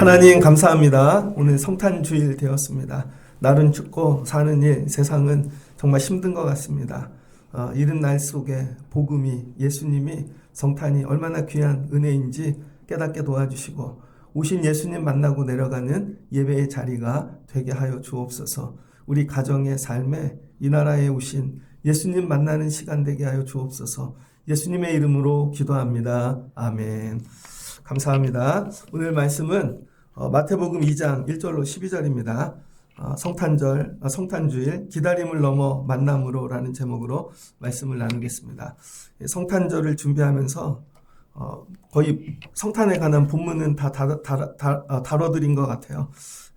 하나님 감사합니다. 오늘 성탄주일 되었습니다. 날은 춥고 사는 일, 세상은 정말 힘든 것 같습니다. 이른 날 속에 복음이, 예수님이 성탄이 얼마나 귀한 은혜인지 깨닫게 도와주시고 오신 예수님 만나고 내려가는 예배의 자리가 되게 하여 주옵소서. 우리 가정의 삶에 이 나라에 오신 예수님 만나는 시간 되게 하여 주옵소서. 예수님의 이름으로 기도합니다. 아멘. 감사합니다. 오늘 말씀은 마태복음 2장 1절로 12절입니다. 성탄주일 기다림을 넘어 만남으로 라는 제목으로 말씀을 나누겠습니다. 성탄절을 준비하면서 거의 성탄에 관한 본문은 다 다뤄드린 것 같아요.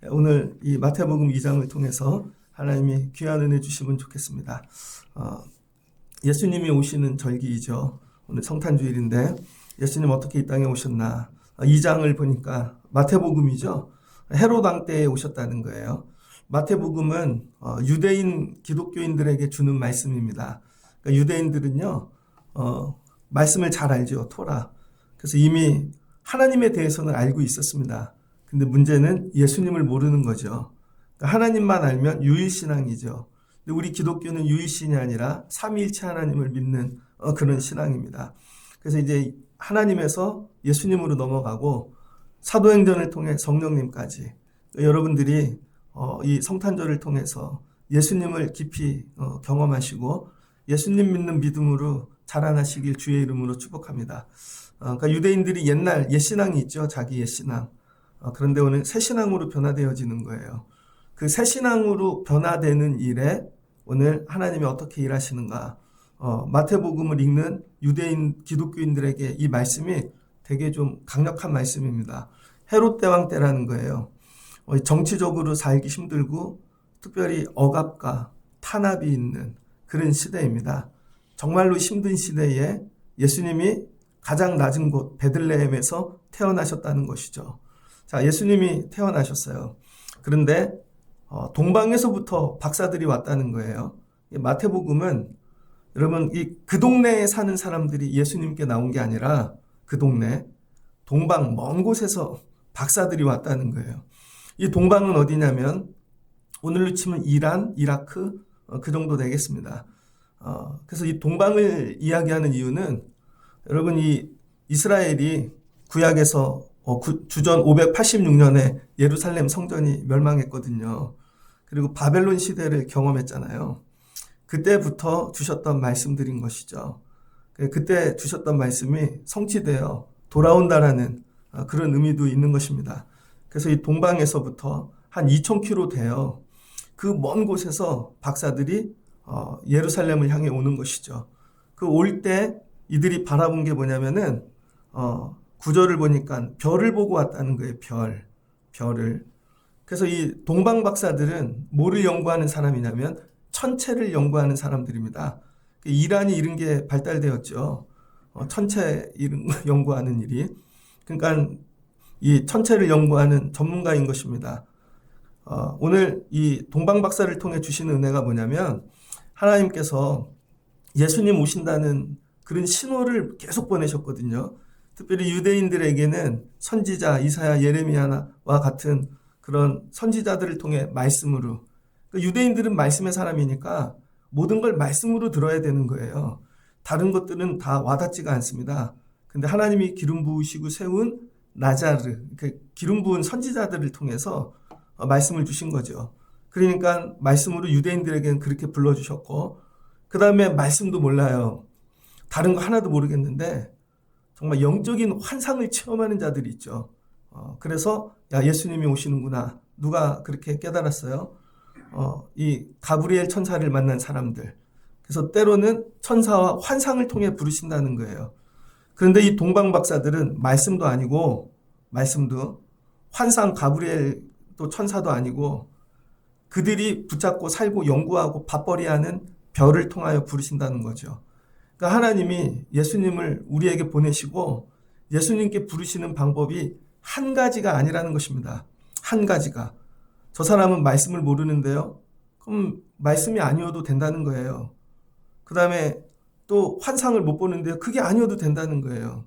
오늘 이 마태복음 2장을 통해서 하나님이 귀한 은혜 주시면 좋겠습니다. 예수님이 오시는 절기이죠. 오늘 성탄주일인데 예수님 어떻게 이 땅에 오셨나? 2장을 보니까 마태복음이죠. 헤롯 왕 때에 오셨다는 거예요. 마태복음은 유대인 기독교인들에게 주는 말씀입니다. 그러니까 유대인들은요, 말씀을 잘 알죠. 토라. 그래서 이미 하나님에 대해서는 알고 있었습니다. 근데 문제는 예수님을 모르는 거죠. 그러니까 하나님만 알면 유일신앙이죠. 근데 우리 기독교는 유일신이 아니라 삼위일체 하나님을 믿는 그런 신앙입니다. 그래서 이제 하나님에서 예수님으로 넘어가고 사도행전을 통해 성령님까지 여러분들이 이 성탄절을 통해서 예수님을 깊이 경험하시고 예수님 믿는 믿음으로 자라나시길 주의 이름으로 축복합니다. 그러니까 유대인들이 옛날 옛신앙이 있죠. 자기 옛신앙. 그런데 오늘 새신앙으로 변화되어지는 거예요. 그 새신앙으로 변화되는 일에 오늘 하나님이 어떻게 일하시는가. 마태복음을 읽는 유대인 기독교인들에게 이 말씀이 되게 좀 강력한 말씀입니다. 헤롯 대왕 때라는 거예요. 정치적으로 살기 힘들고 특별히 억압과 탄압이 있는 그런 시대입니다. 정말로 힘든 시대에 예수님이 가장 낮은 곳 베들레헴에서 태어나셨다는 것이죠. 자, 예수님이 태어나셨어요. 그런데 동방에서부터 박사들이 왔다는 거예요. 마태복음은 여러분 그 동네에 사는 사람들이 예수님께 나온 게 아니라 그 동네 동방 먼 곳에서 박사들이 왔다는 거예요. 이 동방은 어디냐면 오늘로 치면 이란, 이라크 그 정도 되겠습니다. 그래서 이 동방을 이야기하는 이유는 여러분 이 이스라엘이 구약에서 주전 586년에 예루살렘 성전이 멸망했거든요. 그리고 바벨론 시대를 경험했잖아요. 그때부터 주셨던 말씀들인 것이죠. 그때 주셨던 말씀이 성취되어 돌아온다라는 그런 의미도 있는 것입니다. 그래서 이 동방에서부터 한 2000km 되어 그 먼 곳에서 박사들이 예루살렘을 향해 오는 것이죠. 그 올 때 이들이 바라본 게 뭐냐면은 구절을 보니까 별을 보고 왔다는 거예요. 별을. 그래서 이 동방 박사들은 뭐를 연구하는 사람이냐면 천체를 연구하는 사람들입니다. 이란이 이런 게 발달되었죠. 천체 연구하는 일이. 그러니까 이 천체를 연구하는 전문가인 것입니다. 오늘 이 동방 박사를 통해 주시는 은혜가 뭐냐면 하나님께서 예수님 오신다는 그런 신호를 계속 보내셨거든요. 특별히 유대인들에게는 선지자 이사야 예레미야와 같은 그런 선지자들을 통해 말씀으로, 유대인들은 말씀의 사람이니까 모든 걸 말씀으로 들어야 되는 거예요. 다른 것들은 다 와닿지가 않습니다. 근데 하나님이 기름 부으시고 세운 나자르, 기름 부은 선지자들을 통해서 말씀을 주신 거죠. 그러니까 말씀으로 유대인들에게는 그렇게 불러주셨고, 그 다음에 말씀도 몰라요. 다른 거 하나도 모르겠는데 정말 영적인 환상을 체험하는 자들이 있죠. 그래서 야, 예수님이 오시는구나. 누가 그렇게 깨달았어요? 이 가브리엘 천사를 만난 사람들. 그래서 때로는 천사와 환상을 통해 부르신다는 거예요. 그런데 이 동방 박사들은 말씀도 아니고, 말씀도 환상 가브리엘 또 천사도 아니고, 그들이 붙잡고 살고 연구하고 밥벌이하는 별을 통하여 부르신다는 거죠. 그러니까 하나님이 예수님을 우리에게 보내시고 예수님께 부르시는 방법이 한 가지가 아니라는 것입니다. 한 가지가. 저 사람은 말씀을 모르는데요. 그럼 말씀이 아니어도 된다는 거예요. 그 다음에 또 환상을 못 보는데요. 그게 아니어도 된다는 거예요.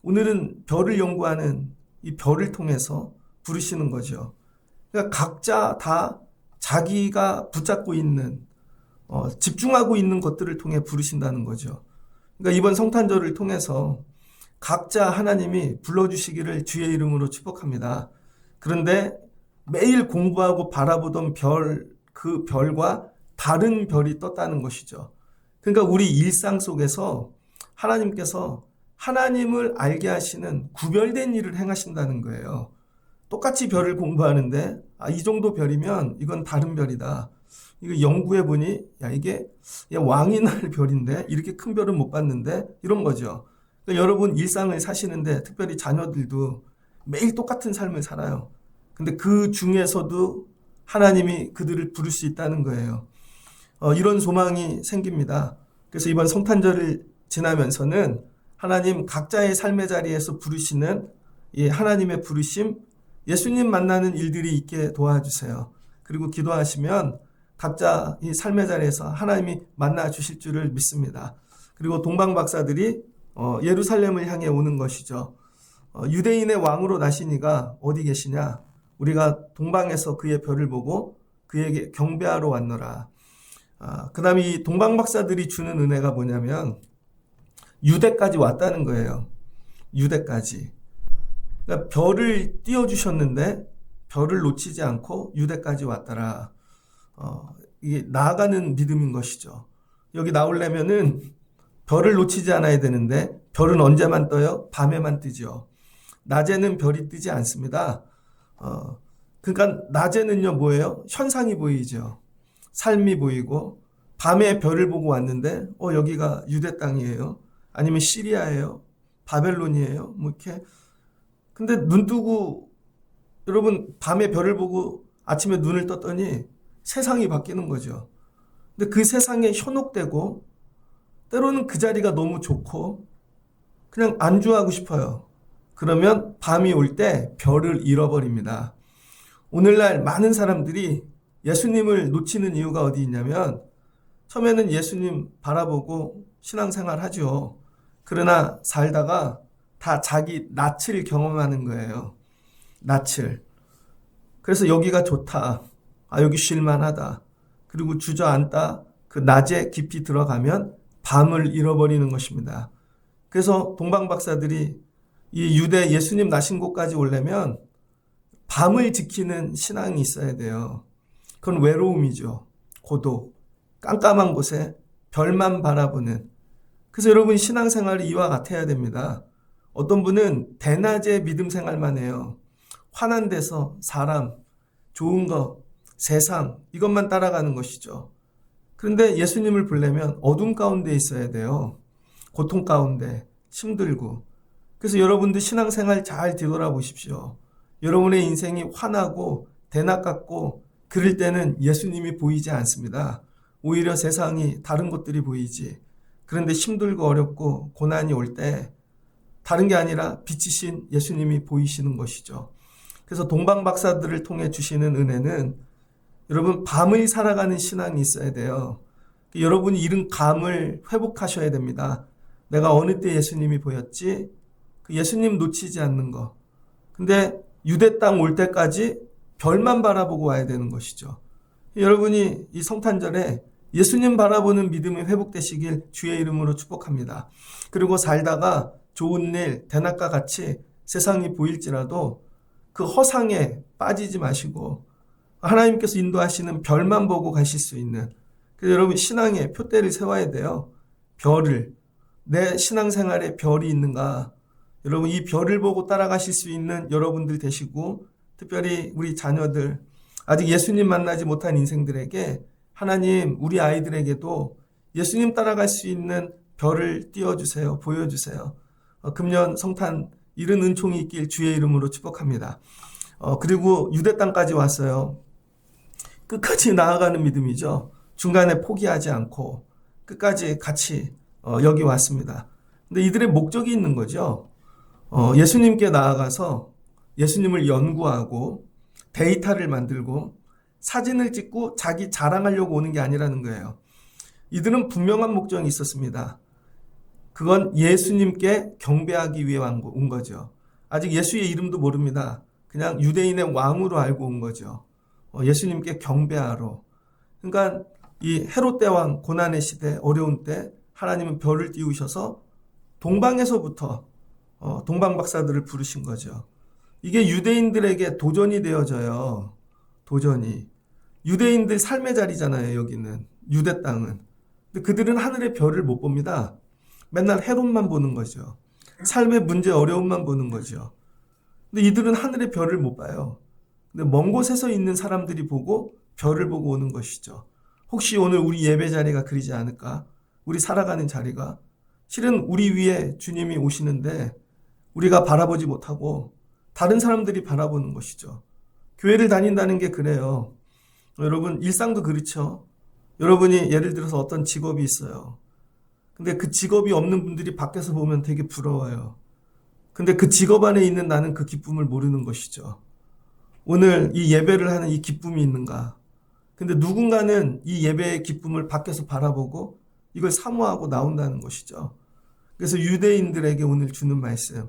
오늘은 별을 연구하는 이 별을 통해서 부르시는 거죠. 그러니까 각자 다 자기가 붙잡고 있는 집중하고 있는 것들을 통해 부르신다는 거죠. 그러니까 이번 성탄절을 통해서 각자 하나님이 불러주시기를 주의 이름으로 축복합니다. 그런데 매일 공부하고 바라보던 그 별과 다른 별이 떴다는 것이죠. 그러니까 우리 일상 속에서 하나님께서 하나님을 알게 하시는 구별된 일을 행하신다는 거예요. 똑같이 별을 공부하는데 이 정도 별이면 이건 다른 별이다. 이거 연구해 보니 이게 왕이 날 별인데 이렇게 큰 별은 못 봤는데 이런 거죠. 그러니까 여러분 일상을 사시는데 특별히 자녀들도 매일 똑같은 삶을 살아요. 근데 그 중에서도 하나님이 그들을 부를 수 있다는 거예요. 이런 소망이 생깁니다. 그래서 이번 성탄절을 지나면서는 하나님 각자의 삶의 자리에서 부르시는 이 하나님의 부르심, 예수님 만나는 일들이 있게 도와주세요. 그리고 기도하시면 각자 이 삶의 자리에서 하나님이 만나 주실 줄을 믿습니다. 그리고 동방 박사들이 예루살렘을 향해 오는 것이죠. 유대인의 왕으로 나시니가 어디 계시냐? 우리가 동방에서 그의 별을 보고 그에게 경배하러 왔노라. 그 다음에 이 동방 박사들이 주는 은혜가 뭐냐면 유대까지 왔다는 거예요. 유대까지. 그러니까 별을 띄워주셨는데 별을 놓치지 않고 유대까지 왔더라. 이게 나아가는 믿음인 것이죠. 여기 나오려면은 별을 놓치지 않아야 되는데 별은 언제만 떠요? 밤에만 뜨죠. 낮에는 별이 뜨지 않습니다. 그러니까 낮에는요 뭐예요? 현상이 보이죠. 삶이 보이고 밤에 별을 보고 왔는데 여기가 유대 땅이에요. 아니면 시리아예요. 바벨론이에요. 뭐 이렇게. 근데 눈 뜨고 여러분 밤에 별을 보고 아침에 눈을 떴더니 세상이 바뀌는 거죠. 근데 그 세상에 현혹되고 때로는 그 자리가 너무 좋고 그냥 안주하고 싶어요. 그러면 밤이 올 때 별을 잃어버립니다. 오늘날 많은 사람들이 예수님을 놓치는 이유가 어디 있냐면 처음에는 예수님 바라보고 신앙생활 하죠. 그러나 살다가 다 자기 낯을 경험하는 거예요. 낯을. 그래서 여기가 좋다. 여기 쉴만하다. 그리고 주저앉다. 그 낮에 깊이 들어가면 밤을 잃어버리는 것입니다. 그래서 동방 박사들이 이 유대 예수님 나신 곳까지 오려면 밤을 지키는 신앙이 있어야 돼요. 그건 외로움이죠. 고독. 깜깜한 곳에 별만 바라보는. 그래서 여러분 신앙생활이 이와 같아야 됩니다. 어떤 분은 대낮에 믿음 생활만 해요. 환한 데서 사람, 좋은 거, 세상 이것만 따라가는 것이죠. 그런데 예수님을 보려면 어둠 가운데 있어야 돼요. 고통 가운데 힘들고. 그래서 여러분들 신앙생활 잘 뒤돌아보십시오. 여러분의 인생이 환하고 대낮 같고 그럴 때는 예수님이 보이지 않습니다. 오히려 세상이 다른 것들이 보이지. 그런데 힘들고 어렵고 고난이 올 때 다른 게 아니라 빛이신 예수님이 보이시는 것이죠. 그래서 동방 박사들을 통해 주시는 은혜는 여러분 밤을 살아가는 신앙이 있어야 돼요. 여러분이 잃은 감을 회복하셔야 됩니다. 내가 어느 때 예수님이 보였지? 그 예수님 놓치지 않는 거. 근데 유대 땅 올 때까지 별만 바라보고 와야 되는 것이죠. 여러분이 이 성탄절에 예수님 바라보는 믿음이 회복되시길 주의 이름으로 축복합니다. 그리고 살다가 좋은 일, 대낮과 같이 세상이 보일지라도 그 허상에 빠지지 마시고 하나님께서 인도하시는 별만 보고 가실 수 있는, 그래서 여러분 신앙에 표대를 세워야 돼요. 별을, 내 신앙생활에 별이 있는가, 여러분 이 별을 보고 따라가실 수 있는 여러분들 되시고, 특별히 우리 자녀들 아직 예수님 만나지 못한 인생들에게 하나님 우리 아이들에게도 예수님 따라갈 수 있는 별을 띄워주세요. 보여주세요. 금년 성탄 이른 은총이 있길 주의 이름으로 축복합니다. 그리고 유대 땅까지 왔어요. 끝까지 나아가는 믿음이죠. 중간에 포기하지 않고 끝까지 같이 여기 왔습니다. 근데 이들의 목적이 있는 거죠. 예수님께 나아가서 예수님을 연구하고 데이터를 만들고 사진을 찍고 자기 자랑하려고 오는 게 아니라는 거예요. 이들은 분명한 목적이 있었습니다. 그건 예수님께 경배하기 위해 온 거죠. 아직 예수의 이름도 모릅니다. 그냥 유대인의 왕으로 알고 온 거죠. 예수님께 경배하러. 그러니까 이 헤롯 대왕 고난의 시대, 어려운 때 하나님은 별을 띄우셔서 동방에서부터 동방 박사들을 부르신 거죠. 이게 유대인들에게 도전이 되어져요. 도전이. 유대인들 삶의 자리잖아요, 여기는. 유대 땅은. 근데 그들은 하늘의 별을 못 봅니다. 맨날 헤롯만 보는 거죠. 삶의 문제, 어려움만 보는 거죠. 근데 이들은 하늘의 별을 못 봐요. 근데 먼 곳에서 있는 사람들이 보고 별을 보고 오는 것이죠. 혹시 오늘 우리 예배 자리가 그리지 않을까? 우리 살아가는 자리가. 실은 우리 위에 주님이 오시는데 우리가 바라보지 못하고 다른 사람들이 바라보는 것이죠. 교회를 다닌다는 게 그래요. 여러분, 일상도 그렇죠. 여러분이 예를 들어서 어떤 직업이 있어요. 근데 그 직업이 없는 분들이 밖에서 보면 되게 부러워요. 근데 그 직업 안에 있는 나는 그 기쁨을 모르는 것이죠. 오늘 이 예배를 하는 이 기쁨이 있는가? 근데 누군가는 이 예배의 기쁨을 밖에서 바라보고 이걸 사모하고 나온다는 것이죠. 그래서 유대인들에게 오늘 주는 말씀.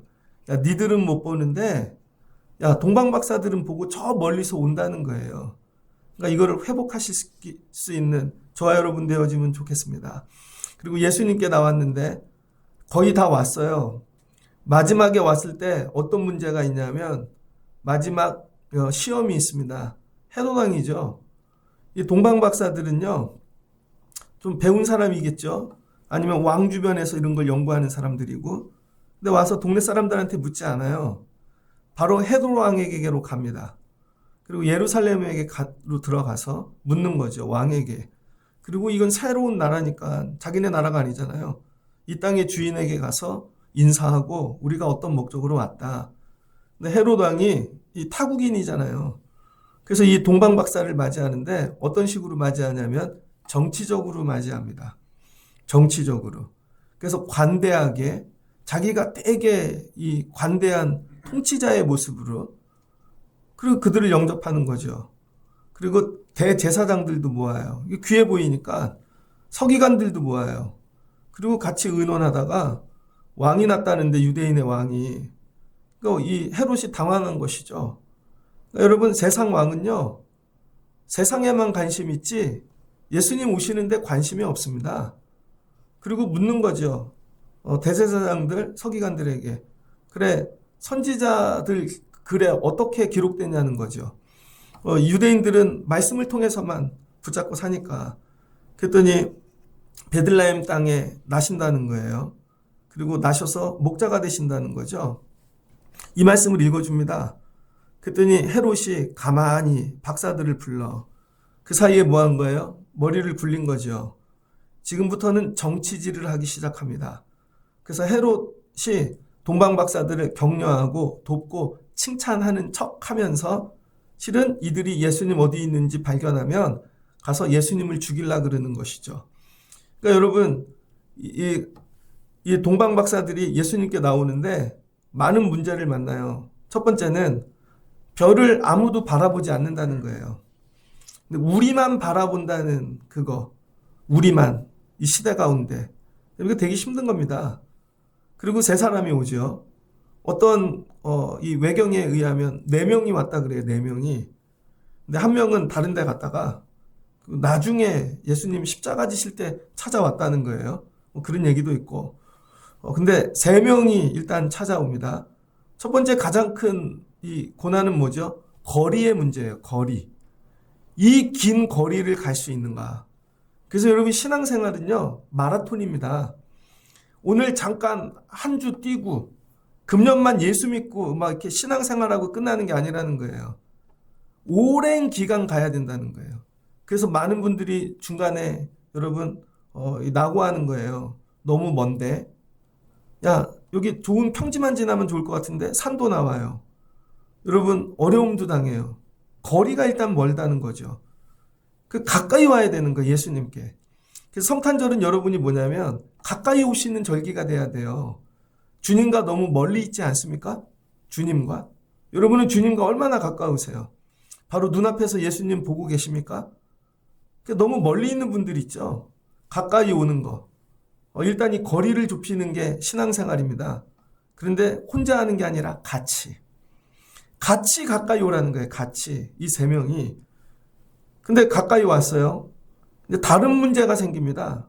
야, 니들은 못 보는데, 야, 동방 박사들은 보고 저 멀리서 온다는 거예요. 그러니까 이거를 회복하실 수 있는 저와 여러분 되어지면 좋겠습니다. 그리고 예수님께 나왔는데 거의 다 왔어요. 마지막에 왔을 때 어떤 문제가 있냐면 마지막 시험이 있습니다. 헤롯 왕이죠. 이 동방 박사들은요, 좀 배운 사람이겠죠. 아니면 왕 주변에서 이런 걸 연구하는 사람들이고, 근데 와서 동네 사람들한테 묻지 않아요. 바로 헤롯 왕에게로 갑니다. 그리고 예루살렘에게로 들어가서 묻는 거죠. 왕에게. 그리고 이건 새로운 나라니까 자기네 나라가 아니잖아요. 이 땅의 주인에게 가서 인사하고 우리가 어떤 목적으로 왔다. 근데 헤롯 왕이 이 타국인이잖아요. 그래서 이 동방 박사를 맞이하는데 어떤 식으로 맞이하냐면 정치적으로 맞이합니다. 정치적으로. 그래서 관대하게 자기가 되게 이 관대한 통치자의 모습으로 그리고 그들을 영접하는 거죠. 그리고 대제사장들도 모아요. 이게 귀해 보이니까 서기관들도 모아요. 그리고 같이 의논하다가 왕이 났다는데 유대인의 왕이 그러니까 이 헤롯이 당황한 것이죠. 그러니까 여러분 세상 왕은요. 세상에만 관심 있지 예수님 오시는데 관심이 없습니다. 그리고 묻는 거죠. 대제사장들, 서기관들에게. 그래, 선지자들 글에 어떻게 기록되냐는 거죠. 유대인들은 말씀을 통해서만 붙잡고 사니까. 그랬더니 베들레헴 땅에 나신다는 거예요. 그리고 나셔서 목자가 되신다는 거죠. 이 말씀을 읽어줍니다. 그랬더니 헤롯이 가만히 박사들을 불러. 그 사이에 뭐 한 거예요? 머리를 굴린 거죠. 지금부터는 정치질을 하기 시작합니다. 그래서 헤롯이 동방 박사들을 격려하고 돕고 칭찬하는 척 하면서 실은 이들이 예수님 어디 있는지 발견하면 가서 예수님을 죽이려고 그러는 것이죠. 그러니까 여러분, 이 동방 박사들이 예수님께 나오는데 많은 문제를 만나요. 첫 번째는 별을 아무도 바라보지 않는다는 거예요. 근데 우리만 바라본다는 그거, 우리만, 이 시대 가운데. 이게 되게 힘든 겁니다. 그리고 세 사람이 오죠. 어떤 이 외경에 의하면 4명이 왔다 그래요. 4명이. 근데 한 명은 다른 데 갔다가 나중에 예수님 십자가 지실 때 찾아왔다는 거예요. 그런 얘기도 있고. 근데 3명이 일단 찾아옵니다. 첫 번째 가장 큰 이 고난은 뭐죠? 거리의 문제예요. 거리. 이 긴 거리를 갈 수 있는가? 그래서 여러분 신앙생활은요. 마라톤입니다. 오늘 잠깐 한 주 뛰고 금년만 예수 믿고 막 이렇게 신앙생활하고 끝나는 게 아니라는 거예요. 오랜 기간 가야 된다는 거예요. 그래서 많은 분들이 중간에 여러분 낙오하는 거예요. 너무 먼데. 야, 여기 좋은 평지만 지나면 좋을 것 같은데 산도 나와요. 여러분 어려움도 당해요. 거리가 일단 멀다는 거죠. 그 가까이 와야 되는 거예요. 예수님께. 그래서 성탄절은 여러분이 뭐냐면 가까이 오시는 절기가 돼야 돼요. 주님과 너무 멀리 있지 않습니까? 주님과. 여러분은 주님과 얼마나 가까우세요? 바로 눈앞에서 예수님 보고 계십니까? 너무 멀리 있는 분들 있죠. 가까이 오는 거. 일단 이 거리를 좁히는 게 신앙생활입니다. 그런데 혼자 하는 게 아니라 같이. 같이 가까이 오라는 거예요. 같이. 이 세 명이. 근데 가까이 왔어요. 근데 다른 문제가 생깁니다.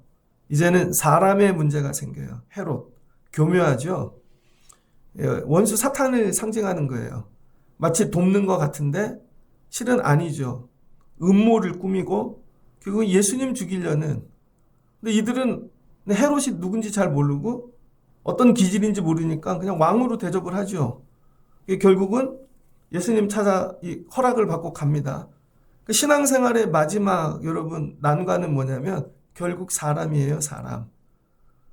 이제는 사람의 문제가 생겨요. 헤롯. 교묘하죠? 원수 사탄을 상징하는 거예요. 마치 돕는 것 같은데 실은 아니죠. 음모를 꾸미고 결국 예수님 죽이려는. 근데 이들은 헤롯이 누군지 잘 모르고 어떤 기질인지 모르니까 그냥 왕으로 대접을 하죠. 결국은 예수님 찾아 허락을 받고 갑니다. 신앙생활의 마지막 여러분 난관은 뭐냐면 결국 사람이에요. 사람.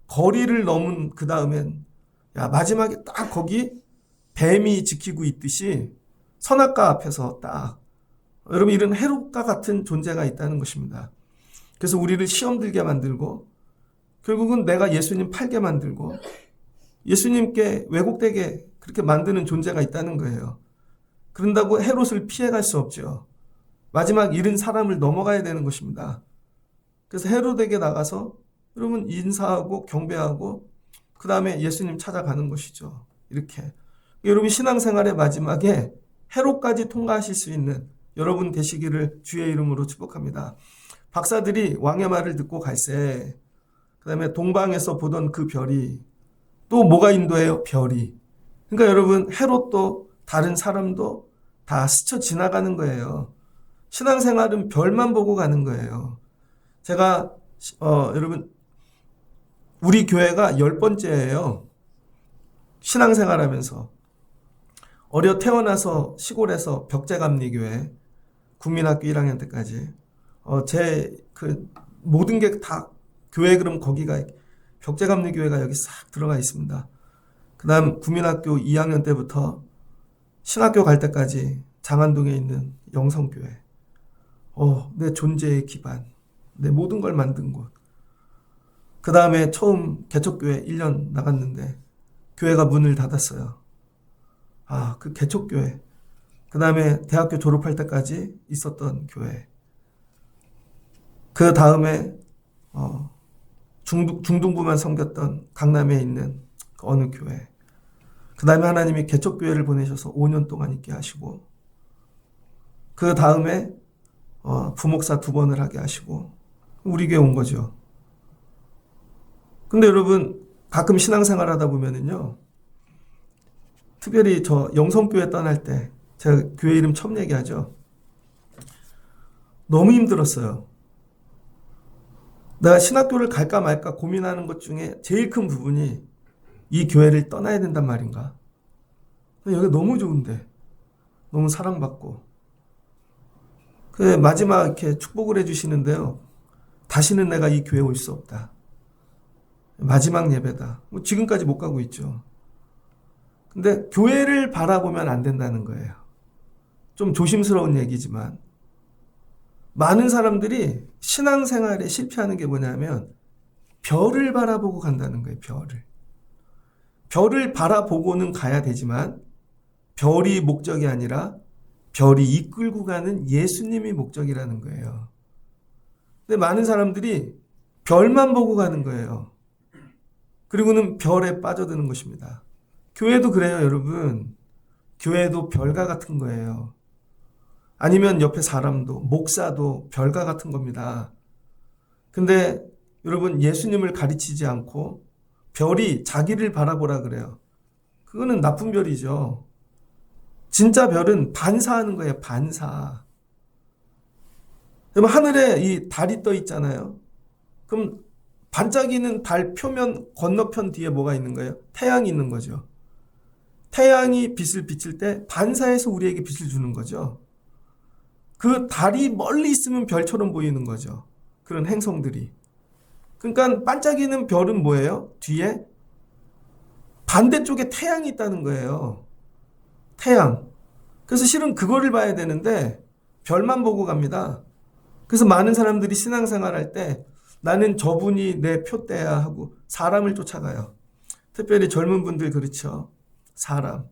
거리를 넘은 그 다음엔 마지막에 딱 거기 뱀이 지키고 있듯이 선악과 앞에서 딱 여러분 이런 헤롯과 같은 존재가 있다는 것입니다. 그래서 우리를 시험 들게 만들고 결국은 내가 예수님 팔게 만들고 예수님께 왜곡되게 그렇게 만드는 존재가 있다는 거예요. 그런다고 헤롯을 피해갈 수 없죠. 마지막 잃은 사람을 넘어가야 되는 것입니다. 그래서 헤롯에게 나가서 여러분 인사하고 경배하고 그 다음에 예수님 찾아가는 것이죠. 이렇게. 여러분 신앙생활의 마지막에 헤롯까지 통과하실 수 있는 여러분 되시기를 주의 이름으로 축복합니다. 박사들이 왕의 말을 듣고 갈새 그 다음에 동방에서 보던 그 별이 또 뭐가 인도해요? 별이. 그러니까 여러분 헤롯도 다른 사람도 다 스쳐 지나가는 거예요. 신앙생활은 별만 보고 가는 거예요. 제가 여러분 우리 교회가 10번째예요. 신앙생활하면서 어려 태어나서 시골에서 벽제감리교회 국민학교 1학년 때까지 제 그 모든 게 다 교회 그럼 거기가 벽제감리교회가 여기 싹 들어가 있습니다. 그 다음 국민학교 2학년 때부터 신학교 갈 때까지 장안동에 있는 영성교회. 내 존재의 기반. 내 모든 걸 만든 곳. 그 다음에 처음 개척교회 1년 나갔는데 교회가 문을 닫았어요. 그 개척교회. 그 다음에 대학교 졸업할 때까지 있었던 교회. 그 다음에 중등부만 섬겼던 강남에 있는 그 어느 교회. 그 다음에 하나님이 개척교회를 보내셔서 5년 동안 있게 하시고 그 다음에 부목사 2번을 하게 하시고 우리 교회 온 거죠. 근데 여러분 가끔 신앙생활 하다 보면은요 특별히 저 영성교회 떠날 때 제가 교회 이름 처음 얘기하죠. 너무 힘들었어요. 내가 신학교를 갈까 말까 고민하는 것 중에 제일 큰 부분이 이 교회를 떠나야 된단 말인가. 여기가 너무 좋은데 너무 사랑받고 마지막 이렇게 축복을 해주시는데요. 다시는 내가 이 교회에 올 수 없다. 마지막 예배다. 지금까지 못 가고 있죠. 근데 교회를 바라보면 안 된다는 거예요. 좀 조심스러운 얘기지만 많은 사람들이 신앙생활에 실패하는 게 뭐냐면 별을 바라보고 간다는 거예요. 별을 바라보고는 가야 되지만 별이 목적이 아니라 별이 이끌고 가는 예수님이 목적이라는 거예요. 근데 많은 사람들이 별만 보고 가는 거예요. 그리고는 별에 빠져드는 것입니다. 교회도 그래요, 여러분. 교회도 별과 같은 거예요. 아니면 옆에 사람도, 목사도 별과 같은 겁니다. 근데 여러분 예수님을 가르치지 않고 별이 자기를 바라보라 그래요. 그거는 나쁜 별이죠. 진짜 별은 반사하는 거예요. 반사. 그럼 하늘에 이 달이 떠 있잖아요. 그럼 반짝이는 달 표면 건너편 뒤에 뭐가 있는 거예요? 태양이 있는 거죠. 태양이 빛을 비칠 때 반사해서 우리에게 빛을 주는 거죠. 그 달이 멀리 있으면 별처럼 보이는 거죠. 그런 행성들이. 그러니까 반짝이는 별은 뭐예요? 뒤에 반대쪽에 태양이 있다는 거예요. 태양. 그래서 실은 그거를 봐야 되는데 별만 보고 갑니다. 그래서 많은 사람들이 신앙생활 할 때 나는 저분이 내 표대야 하고 사람을 쫓아가요. 특별히 젊은 분들 그렇죠. 사람.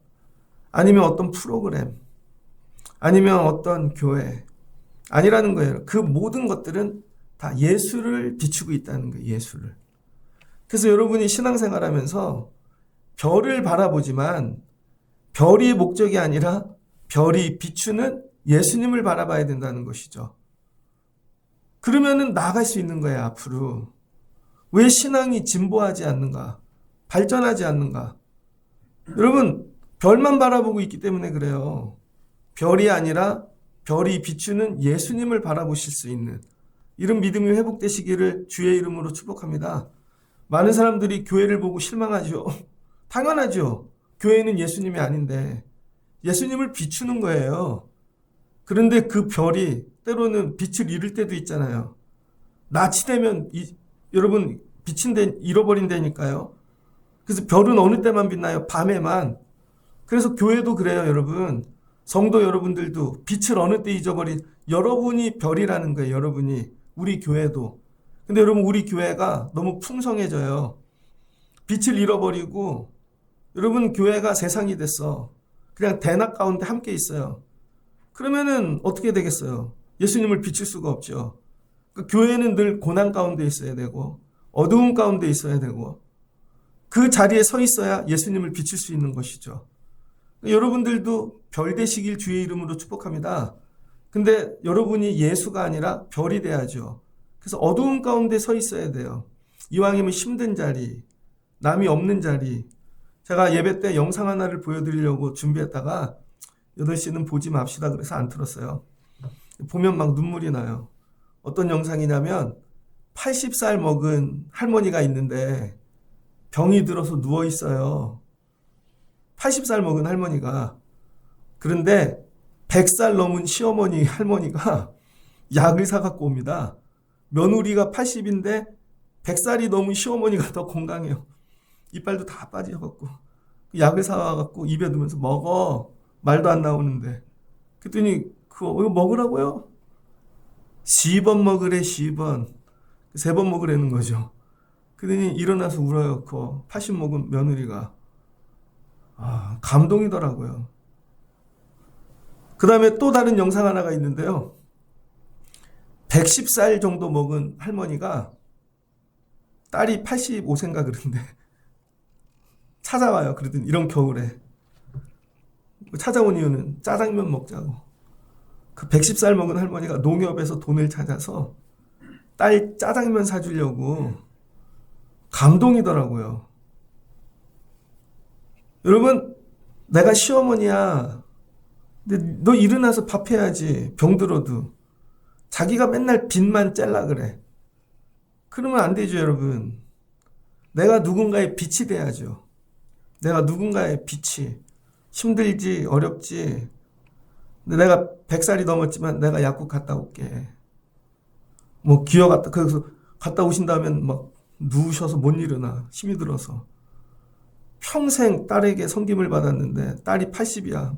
아니면 어떤 프로그램. 아니면 어떤 교회. 아니라는 거예요. 그 모든 것들은 다 예수를 비추고 있다는 거예요. 예수를. 그래서 여러분이 신앙생활 하면서 별을 바라보지만 별이 목적이 아니라 별이 비추는 예수님을 바라봐야 된다는 것이죠. 그러면은 나아갈 수 있는 거예요, 앞으로. 왜 신앙이 진보하지 않는가? 발전하지 않는가? 여러분, 별만 바라보고 있기 때문에 그래요. 별이 아니라 별이 비추는 예수님을 바라보실 수 있는 이런 믿음이 회복되시기를 주의 이름으로 축복합니다. 많은 사람들이 교회를 보고 실망하죠. 당연하죠. 교회는 예수님이 아닌데 예수님을 비추는 거예요. 그런데 그 별이 때로는 빛을 잃을 때도 있잖아요. 낮이 되면 여러분 빛인 데 잃어버린다니까요. 그래서 별은 어느 때만 빛나요? 밤에만. 그래서 교회도 그래요, 여러분. 성도 여러분들도 빛을 어느 때 잊어버린 여러분이 별이라는 거예요, 여러분이. 우리 교회도. 근데 여러분 우리 교회가 너무 풍성해져요. 빛을 잃어버리고 여러분 교회가 세상이 됐어. 그냥 대낮 가운데 함께 있어요. 그러면은 어떻게 되겠어요? 예수님을 비칠 수가 없죠. 그러니까 교회는 늘 고난 가운데 있어야 되고 어두운 가운데 있어야 되고 그 자리에 서 있어야 예수님을 비칠 수 있는 것이죠. 여러분들도 별 되시길 주의 이름으로 축복합니다. 근데 여러분이 예수가 아니라 별이 돼야죠. 그래서 어두운 가운데 서 있어야 돼요. 이왕이면 힘든 자리, 남이 없는 자리. 제가 예배 때 영상 하나를 보여드리려고 준비했다가 8시는 보지 맙시다 그래서 안 틀었어요. 보면 막 눈물이 나요. 어떤 영상이냐면 80살 먹은 할머니가 있는데 병이 들어서 누워 있어요. 80살 먹은 할머니가. 그런데 100살 넘은 시어머니 할머니가 약을 사갖고 옵니다. 며느리가 80인데 100살이 넘은 시어머니가 더 건강해요. 이빨도 다 빠져갖고 약을 사와갖고 입에 두면서 먹어. 말도 안 나오는데. 그랬더니 이거 먹으라고요? 10번 먹으래 10번. 3번 먹으라는 거죠. 그랬더니 일어나서 울어요. 그 80 먹은 며느리가. 감동이더라고요. 그 다음에 또 다른 영상 하나가 있는데요. 110살 정도 먹은 할머니가 딸이 85세인가 그런데 찾아와요. 그러더니 이런 겨울에 찾아온 이유는 짜장면 먹자고. 그 110살 먹은 할머니가 농협에서 돈을 찾아서 딸 짜장면 사주려고. 감동이더라고요. 여러분, 내가 시어머니야. 근데 너 일어나서 밥 해야지. 병들어도. 자기가 맨날 빚만 짤라 그래. 그러면 안 되죠, 여러분. 내가 누군가의 빛이 돼야죠. 내가 누군가의 빛이. 힘들지, 어렵지. 근데 내가 100살이 넘었지만 내가 약국 갔다 올게. 뭐 기어 그래서 갔다 오신 다음엔 막 누우셔서 못 일어나. 힘이 들어서. 평생 딸에게 섬김을 받았는데 딸이 80이야.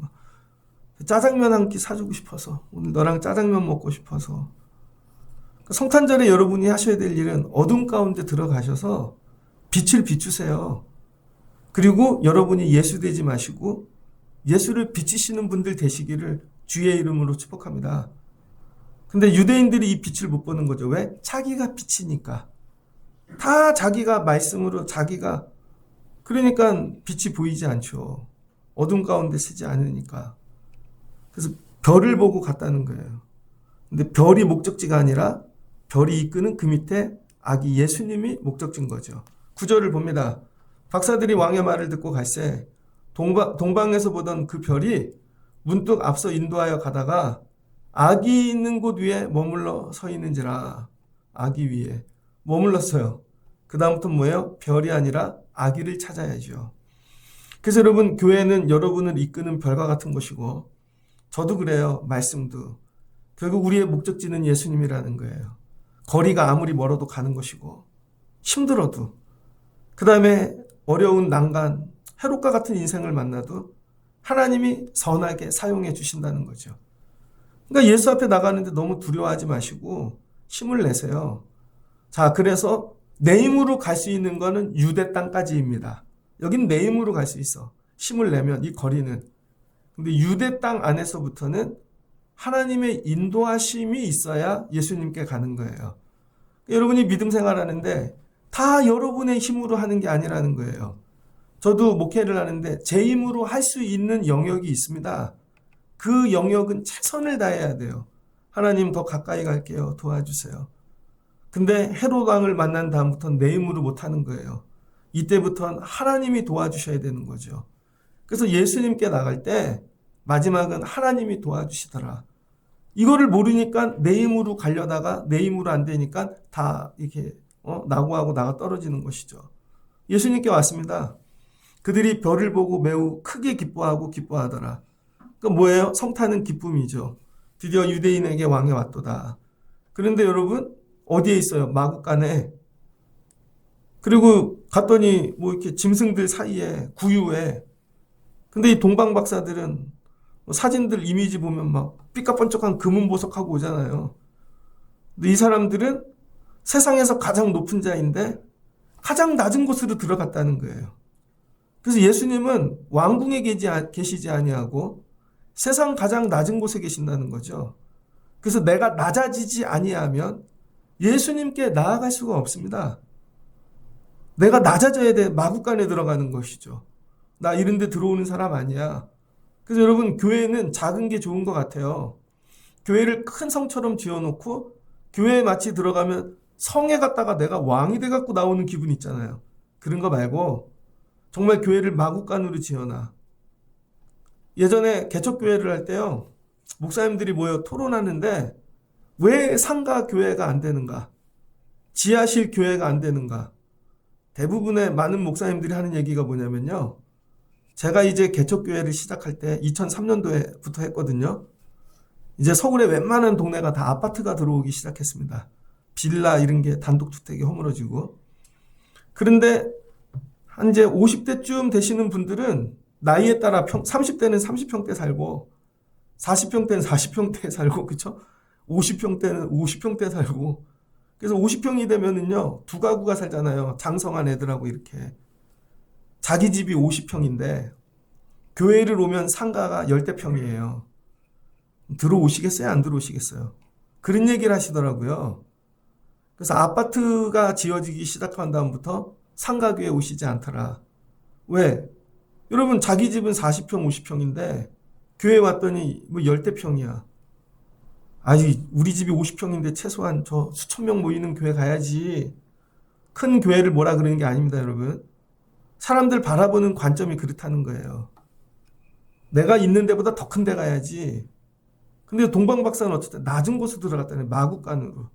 짜장면 한 끼 사주고 싶어서. 오늘 너랑 짜장면 먹고 싶어서. 성탄절에 여러분이 하셔야 될 일은 어둠 가운데 들어가셔서 빛을 비추세요. 그리고 여러분이 예수 되지 마시고 예수를 비치시는 분들 되시기를 주의 이름으로 축복합니다. 근데 유대인들이 이 빛을 못 보는 거죠. 왜? 자기가 빛이니까. 다 자기가 말씀으로 자기가. 그러니까 빛이 보이지 않죠. 어둠 가운데 쓰지 않으니까. 그래서 별을 보고 갔다는 거예요. 근데 별이 목적지가 아니라 별이 이끄는 그 밑에 아기 예수님이 목적지인 거죠. 구절을 봅니다. 박사들이 왕의 말을 듣고 갈새 동방에서 보던 그 별이 문득 앞서 인도하여 가다가 아기 있는 곳 위에 머물러 서 있는지라. 아기 위에 머물렀어요. 그 다음부터 뭐예요? 별이 아니라 아기를 찾아야죠. 그래서 여러분, 교회는 여러분을 이끄는 별과 같은 것이고 저도 그래요. 말씀도. 결국 우리의 목적지는 예수님이라는 거예요. 거리가 아무리 멀어도 가는 것이고 힘들어도 그 다음에 어려운 난간, 해롭과 같은 인생을 만나도 하나님이 선하게 사용해 주신다는 거죠. 그러니까 예수 앞에 나가는데 너무 두려워하지 마시고 힘을 내세요. 자, 그래서 내 힘으로 갈 수 있는 거는 유대 땅까지입니다. 여긴 내 힘으로 갈 수 있어. 힘을 내면 이 거리는. 근데 유대 땅 안에서부터는 하나님의 인도하심이 있어야 예수님께 가는 거예요. 여러분이 믿음 생활하는데 다 여러분의 힘으로 하는 게 아니라는 거예요. 저도 목회를 하는데 제 힘으로 할 수 있는 영역이 있습니다. 그 영역은 최선을 다해야 돼요. 하나님 더 가까이 갈게요. 도와주세요. 근데 헤롯 왕을 만난 다음부터는 내 힘으로 못하는 거예요. 이때부터는 하나님이 도와주셔야 되는 거죠. 그래서 예수님께 나갈 때 마지막은 하나님이 도와주시더라. 이거를 모르니까 내 힘으로 가려다가 내 힘으로 안 되니까 다 이렇게 낙오하고 나가 떨어지는 것이죠. 예수님께 왔습니다. 그들이 별을 보고 매우 크게 기뻐하고 기뻐하더라. 그 뭐예요? 성탄은 기쁨이죠. 드디어 유대인에게 왕이 왔도다. 그런데 여러분 어디에 있어요? 마구간에. 그리고 갔더니 뭐 이렇게 짐승들 사이에 구유에. 근데 이 동방 박사들은 사진들 이미지 보면 막 삐까번쩍한 금은 보석하고 오잖아요. 근데 이 사람들은 세상에서 가장 높은 자인데 가장 낮은 곳으로 들어갔다는 거예요. 그래서 예수님은 왕궁에 계시지 아니하고 세상 가장 낮은 곳에 계신다는 거죠. 그래서 내가 낮아지지 아니하면 예수님께 나아갈 수가 없습니다. 내가 낮아져야 돼. 마구간에 들어가는 것이죠. 나 이런 데 들어오는 사람 아니야. 그래서 여러분 교회는 작은 게 좋은 것 같아요. 교회를 큰 성처럼 지어놓고 교회에 마치 들어가면 성에 갔다가 내가 왕이 돼갖고 나오는 기분 있잖아요. 그런 거 말고 정말 교회를 마구간으로 지어놔. 예전에 개척교회를 할 때요. 목사님들이 모여 토론하는데 왜 상가 교회가 안 되는가? 지하실 교회가 안 되는가? 대부분의 많은 목사님들이 하는 얘기가 뭐냐면요. 제가 이제 개척교회를 시작할 때 2003년도에부터 했거든요. 이제 서울의 웬만한 동네가 다 아파트가 들어오기 시작했습니다. 빌라 이런 게 단독주택이 허물어지고. 그런데 한 이제 50대쯤 되시는 분들은 나이에 따라 30대는 30평대 살고 40평대는 40평대에 살고 그쵸? 50평대는 50평대 살고 그래서 50평이 되면은요 2가구가 살잖아요. 장성한 애들하고 이렇게 자기 집이 50평인데 교회를 오면 상가가 10대평이에요. 들어오시겠어요? 안 들어오시겠어요? 그런 얘기를 하시더라고요. 그래서 아파트가 지어지기 시작한 다음부터 상가교회 오시지 않더라. 왜? 여러분 자기 집은 40평 50평인데 교회 왔더니 뭐 10대평이야. 아니 우리 집이 50평인데 최소한 저 수천 명 모이는 교회 가야지. 큰 교회를 뭐라 그러는 게 아닙니다, 여러분. 사람들 바라보는 관점이 그렇다는 거예요. 내가 있는 데보다 더 큰 데 가야지. 근데 동방박사는 어쨌든 낮은 곳에 들어갔다니 마구간으로.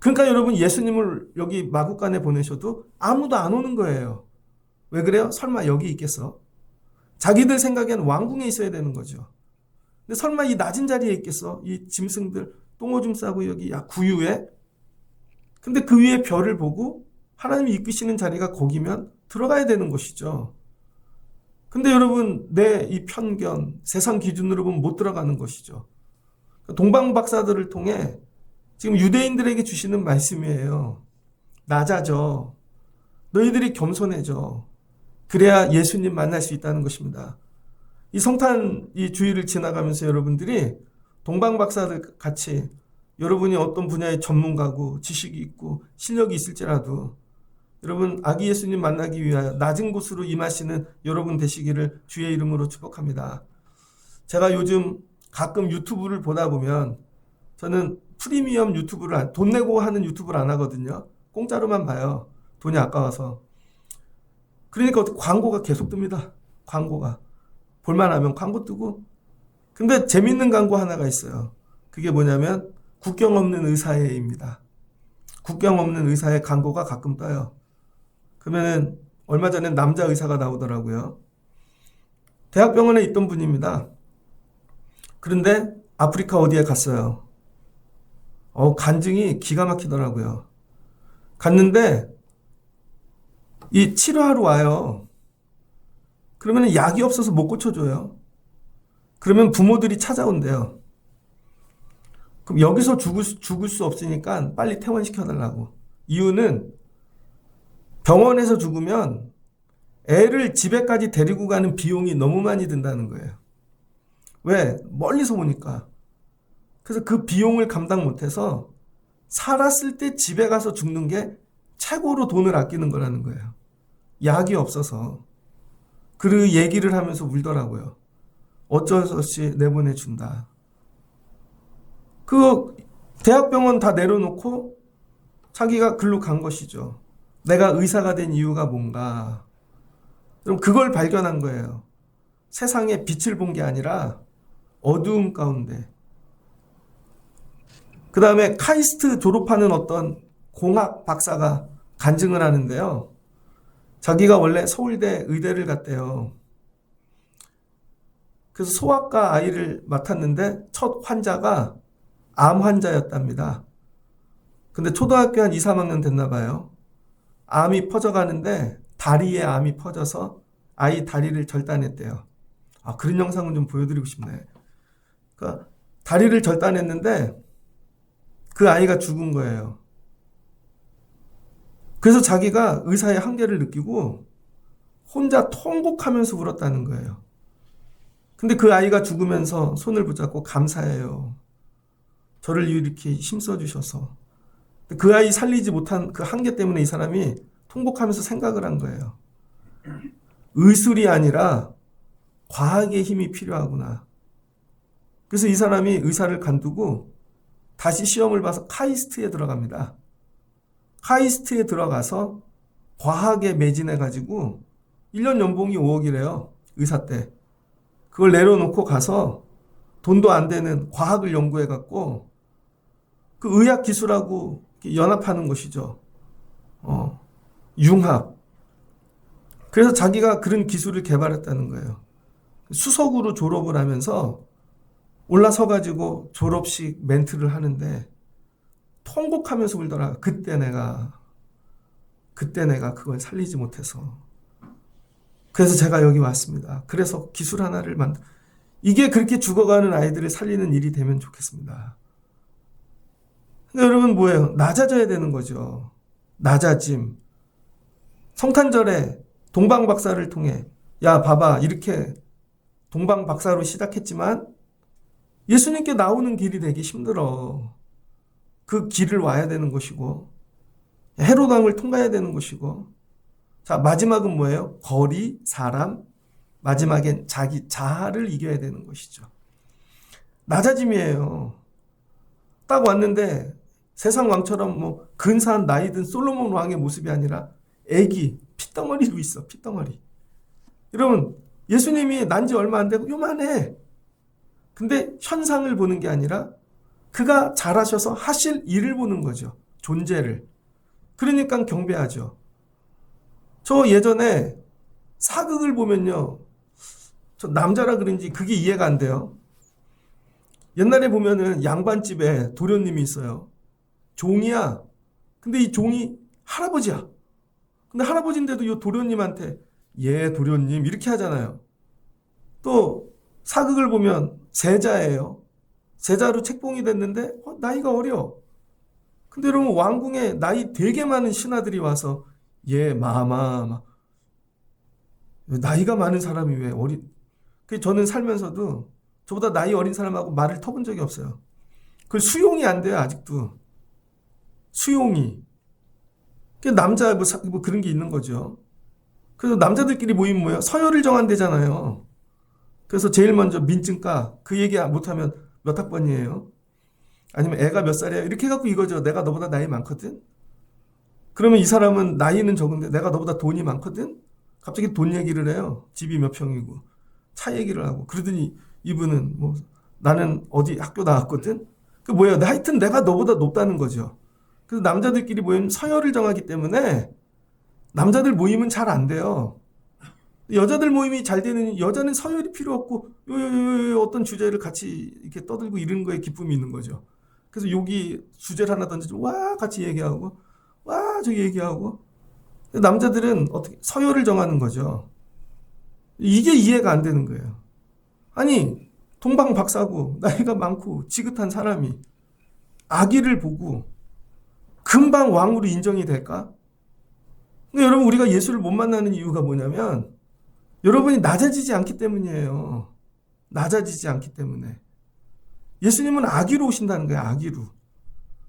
그러니까 여러분 예수님을 여기 마구간에 보내셔도 아무도 안 오는 거예요. 왜 그래요? 설마 여기 있겠어? 자기들 생각엔 왕궁에 있어야 되는 거죠. 근데 설마 이 낮은 자리에 있겠어? 이 짐승들 똥오줌 싸고 여기 구유에? 근데 그 위에 별을 보고 하나님이 이끄시는 자리가 거기면 들어가야 되는 것이죠. 근데 여러분 내 이 편견, 세상 기준으로 보면 못 들어가는 것이죠. 동방 박사들을 통해 지금 유대인들에게 주시는 말씀이에요. 낮아져. 너희들이 겸손해져. 그래야 예수님 만날 수 있다는 것입니다. 이 성탄 이 주일을 지나가면서 여러분들이 동방 박사들 같이 여러분이 어떤 분야의 전문가고 지식이 있고 실력이 있을지라도 여러분 아기 예수님 만나기 위하여 낮은 곳으로 임하시는 여러분 되시기를 주의 이름으로 축복합니다. 제가 요즘 가끔 유튜브를 보다 보면 저는 프리미엄 유튜브를 돈 내고 하는 유튜브를 안 하거든요. 공짜로만 봐요. 돈이 아까워서. 그러니까 광고가 계속 뜹니다. 광고가. 볼만하면 광고 뜨고. 근데 재밌는 광고 하나가 있어요. 그게 뭐냐면 국경 없는 의사회입니다. 국경 없는 의사회 광고가 가끔 떠요. 그러면은 얼마 전에 남자 의사가 나오더라고요. 대학병원에 있던 분입니다. 그런데 아프리카 어디에 갔어요. 간증이 기가 막히더라고요. 갔는데 이 치료하러 와요. 그러면 약이 없어서 못 고쳐줘요. 그러면 부모들이 찾아온대요. 그럼 여기서 죽을 수 없으니까 빨리 퇴원시켜달라고. 이유는 병원에서 죽으면 애를 집에까지 데리고 가는 비용이 너무 많이 든다는 거예요. 왜? 멀리서 오니까. 그래서 그 비용을 감당 못해서 살았을 때 집에 가서 죽는 게 최고로 돈을 아끼는 거라는 거예요. 약이 없어서. 그 얘기를 하면서 울더라고요. 어쩔 수 없이 내보내준다. 그 대학병원 다 내려놓고 자기가 글로 간 것이죠. 내가 의사가 된 이유가 뭔가. 그럼 그걸 발견한 거예요. 세상에 빛을 본 게 아니라 어두움 가운데. 그 다음에 카이스트 졸업하는 어떤 공학 박사가 간증을 하는데요. 자기가 원래 서울대 의대를 갔대요. 그래서 소아과 아이를 맡았는데 첫 환자가 암 환자였답니다. 근데 초등학교 한 2, 3학년 됐나 봐요. 암이 퍼져가는데 다리에 암이 퍼져서 아이 다리를 절단했대요. 그런 영상은 좀 보여드리고 싶네. 그러니까 다리를 절단했는데 그 아이가 죽은 거예요. 그래서 자기가 의사의 한계를 느끼고 혼자 통곡하면서 울었다는 거예요. 근데 그 아이가 죽으면서 손을 붙잡고 감사해요. 저를 이렇게 힘써주셔서. 그 아이 살리지 못한 그 한계 때문에 이 사람이 통곡하면서 생각을 한 거예요. 의술이 아니라 과학의 힘이 필요하구나. 그래서 이 사람이 의사를 관두고 다시 시험을 봐서 카이스트에 들어갑니다. 카이스트에 들어가서 과학에 매진해가지고 1년 연봉이 5억이래요. 의사 때. 그걸 내려놓고 가서 돈도 안 되는 과학을 연구해갖고 그 의학 기술하고 연합하는 것이죠. 융합. 그래서 자기가 그런 기술을 개발했다는 거예요. 수석으로 졸업을 하면서 올라서가지고 졸업식 멘트를 하는데 통곡하면서 울더라. 그때 내가 그걸 살리지 못해서. 그래서 제가 여기 왔습니다. 그래서 기술 하나를 이게 그렇게 죽어가는 아이들을 살리는 일이 되면 좋겠습니다. 근데 여러분 뭐예요? 낮아져야 되는 거죠. 낮아짐. 성탄절에 동방박사를 통해 야 봐봐 이렇게 동방박사로 시작했지만 예수님께 나오는 길이 되기 힘들어. 그 길을 와야 되는 것이고 헤롯 왕을 통과해야 되는 것이고 자 마지막은 뭐예요? 거리, 사람, 마지막엔 자기 자아를 이겨야 되는 것이죠. 낮아짐이에요. 딱 왔는데 세상 왕처럼 뭐 근사한 나이든 솔로몬 왕의 모습이 아니라 애기, 핏덩어리로 있어. 핏덩어리. 여러분 예수님이 난지 얼마 안 되고 요만해. 근데 현상을 보는 게 아니라 그가 잘하셔서 하실 일을 보는 거죠. 존재를. 그러니까 경배하죠. 저 예전에 사극을 보면요. 저 남자라 그런지 그게 이해가 안 돼요. 옛날에 보면은 양반집에 도련님이 있어요. 종이야. 근데 이 종이 할아버지야. 근데 할아버지인데도 이 도련님한테 예 도련님 이렇게 하잖아요. 또 사극을 보면 세자예요. 세자로 책봉이 됐는데 나이가 어려. 근데 여러분 왕궁에 나이 되게 많은 신하들이 와서 예 마마 나이가 많은 사람이 왜 저는 살면서도 저보다 나이 어린 사람하고 말을 터본 적이 없어요. 그 수용이 안 돼요 아직도. 수용이. 남자 뭐 그런 게 있는 거죠. 그래서 남자들끼리 모이면 뭐예요? 서열을 정한대잖아요. 그래서 제일 먼저 민증과 그 얘기 못하면 몇 학번이에요? 아니면 애가 몇 살이야? 이렇게 해갖고 이거죠. 내가 너보다 나이 많거든? 그러면 이 사람은 나이는 적은데 내가 너보다 돈이 많거든? 갑자기 돈 얘기를 해요. 집이 몇 평이고 차 얘기를 하고 그러더니 이분은 뭐 나는 어디 학교 나왔거든? 그 뭐예요? 하여튼 내가 너보다 높다는 거죠. 그래서 남자들끼리 모이면 서열을 정하기 때문에 남자들 모임은 잘 안 돼요. 여자들 모임이 잘 되는 여자는 서열이 필요 없고 어떤 주제를 같이 이렇게 떠들고 이런 거에 기쁨이 있는 거죠. 그래서 여기 주제를 하나 던지면 와 같이 얘기하고 와 저기 얘기하고 남자들은 어떻게 서열을 정하는 거죠. 이게 이해가 안 되는 거예요. 아니 동방 박사고 나이가 많고 지긋한 사람이 아기를 보고 금방 왕으로 인정이 될까? 근데 여러분 우리가 예수를 못 만나는 이유가 뭐냐면 여러분이 낮아지지 않기 때문이에요. 낮아지지 않기 때문에. 예수님은 아기로 오신다는 거예요. 아기로.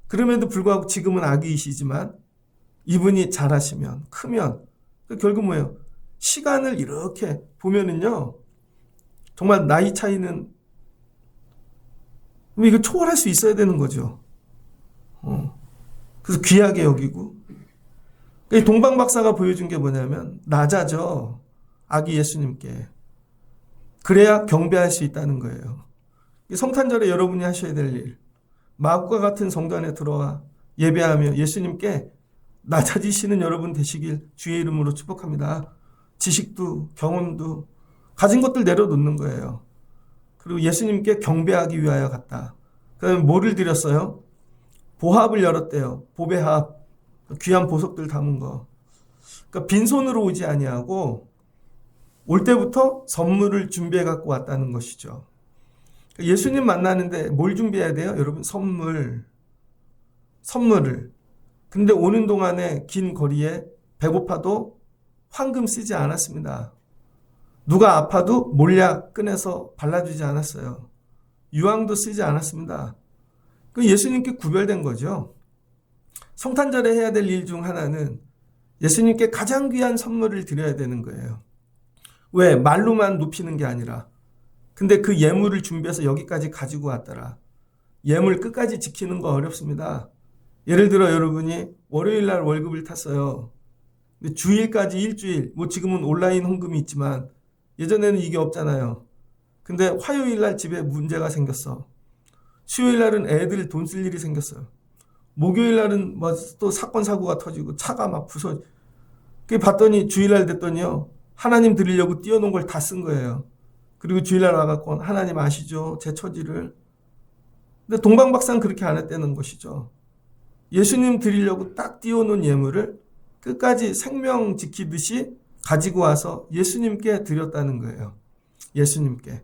그럼에도 불구하고 지금은 아기이시지만 이분이 자라시면 크면 결국 뭐예요? 시간을 이렇게 보면은요. 정말 나이 차이는 이거 초월할 수 있어야 되는 거죠. 그래서 귀하게 여기고. 동방 박사가 보여준 게 뭐냐면 낮아져 아기 예수님께. 그래야 경배할 수 있다는 거예요. 성탄절에 여러분이 하셔야 될 일, 마국과 같은 성도 안에 들어와 예배하며 예수님께 낮아지시는 여러분 되시길 주의 이름으로 축복합니다. 지식도 경험도 가진 것들 내려놓는 거예요. 그리고 예수님께 경배하기 위하여 갔다. 그다음에 뭐를 드렸어요? 보합을 열었대요. 보배합, 귀한 보석들 담은 거. 그러니까 빈손으로 오지 아니하고 올 때부터 선물을 준비해 갖고 왔다는 것이죠. 예수님 만나는데 뭘 준비해야 돼요? 여러분, 선물을. 근데 오는 동안에 긴 거리에 배고파도 황금 쓰지 않았습니다. 누가 아파도 몰약 꺼내서 발라주지 않았어요. 유황도 쓰지 않았습니다. 그 예수님께 구별된 거죠. 성탄절에 해야 될 일 중 하나는 예수님께 가장 귀한 선물을 드려야 되는 거예요. 왜? 말로만 높이는 게 아니라. 근데 그 예물을 준비해서 여기까지 가지고 왔더라. 예물 끝까지 지키는 거 어렵습니다. 예를 들어 여러분이 월요일 날 월급을 탔어요. 근데 주일까지 일주일, 지금은 온라인 헌금이 있지만 예전에는 이게 없잖아요. 근데 화요일 날 집에 문제가 생겼어. 수요일 날은 애들 돈 쓸 일이 생겼어요. 목요일 날은 또 사건 사고가 터지고 차가 막 부서지고. 봤더니 주일날 됐더니요. 하나님 드리려고 띄워놓은 걸 다 쓴 거예요. 그리고 주일날 와갖고 하나님 아시죠? 제 처지를. 근데 동방박사는 그렇게 안 했다는 것이죠. 예수님 드리려고 딱 띄워놓은 예물을 끝까지 생명 지키듯이 가지고 와서 예수님께 드렸다는 거예요. 예수님께.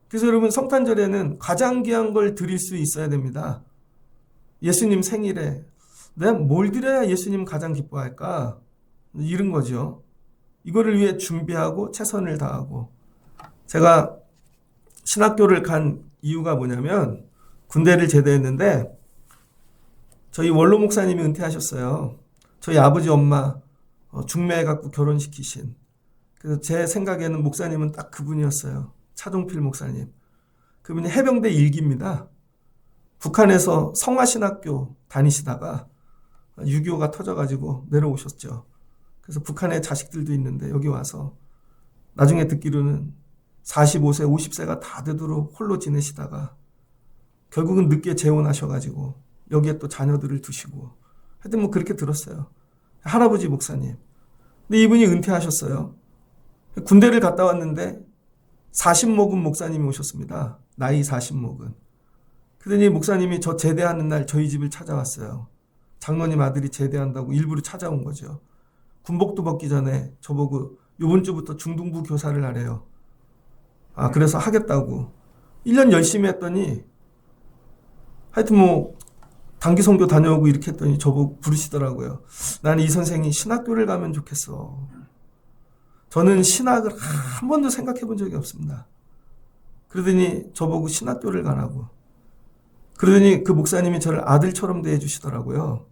그래서 여러분 성탄절에는 가장 귀한 걸 드릴 수 있어야 됩니다. 예수님 생일에 내가 뭘 드려야 예수님 가장 기뻐할까? 이런 거죠. 이거를 위해 준비하고 최선을 다하고. 제가 신학교를 간 이유가 뭐냐면 군대를 제대했는데 저희 원로 목사님이 은퇴하셨어요. 저희 아버지 엄마 중매해갖고 결혼시키신. 그래서 제 생각에는 목사님은 딱 그분이었어요. 차동필 목사님. 그분이 해병대 일기입니다. 북한에서 성화신학교 다니시다가 6.25가 터져가지고 내려오셨죠. 그래서 북한에 자식들도 있는데 여기 와서 나중에 듣기로는 45세, 50세가 다 되도록 홀로 지내시다가 결국은 늦게 재혼하셔가지고 여기에 또 자녀들을 두시고 하여튼 그렇게 들었어요. 할아버지 목사님. 근데 이분이 은퇴하셨어요. 군대를 갔다 왔는데 40먹은 목사님이 오셨습니다. 나이 40먹은. 그러더니 목사님이 저 제대하는 날 저희 집을 찾아왔어요. 장로님 아들이 제대한다고 일부러 찾아온 거죠. 군복도 벗기 전에 저보고 이번 주부터 중등부 교사를 하래요. 그래서 하겠다고. 1년 열심히 했더니 하여튼 단기 선교 다녀오고 이렇게 했더니 저보고 부르시더라고요. 나는 이 선생이 신학교를 가면 좋겠어. 저는 신학을 한 번도 생각해 본 적이 없습니다. 그러더니 저보고 신학교를 가라고. 그러더니 그 목사님이 저를 아들처럼 대해주시더라고요.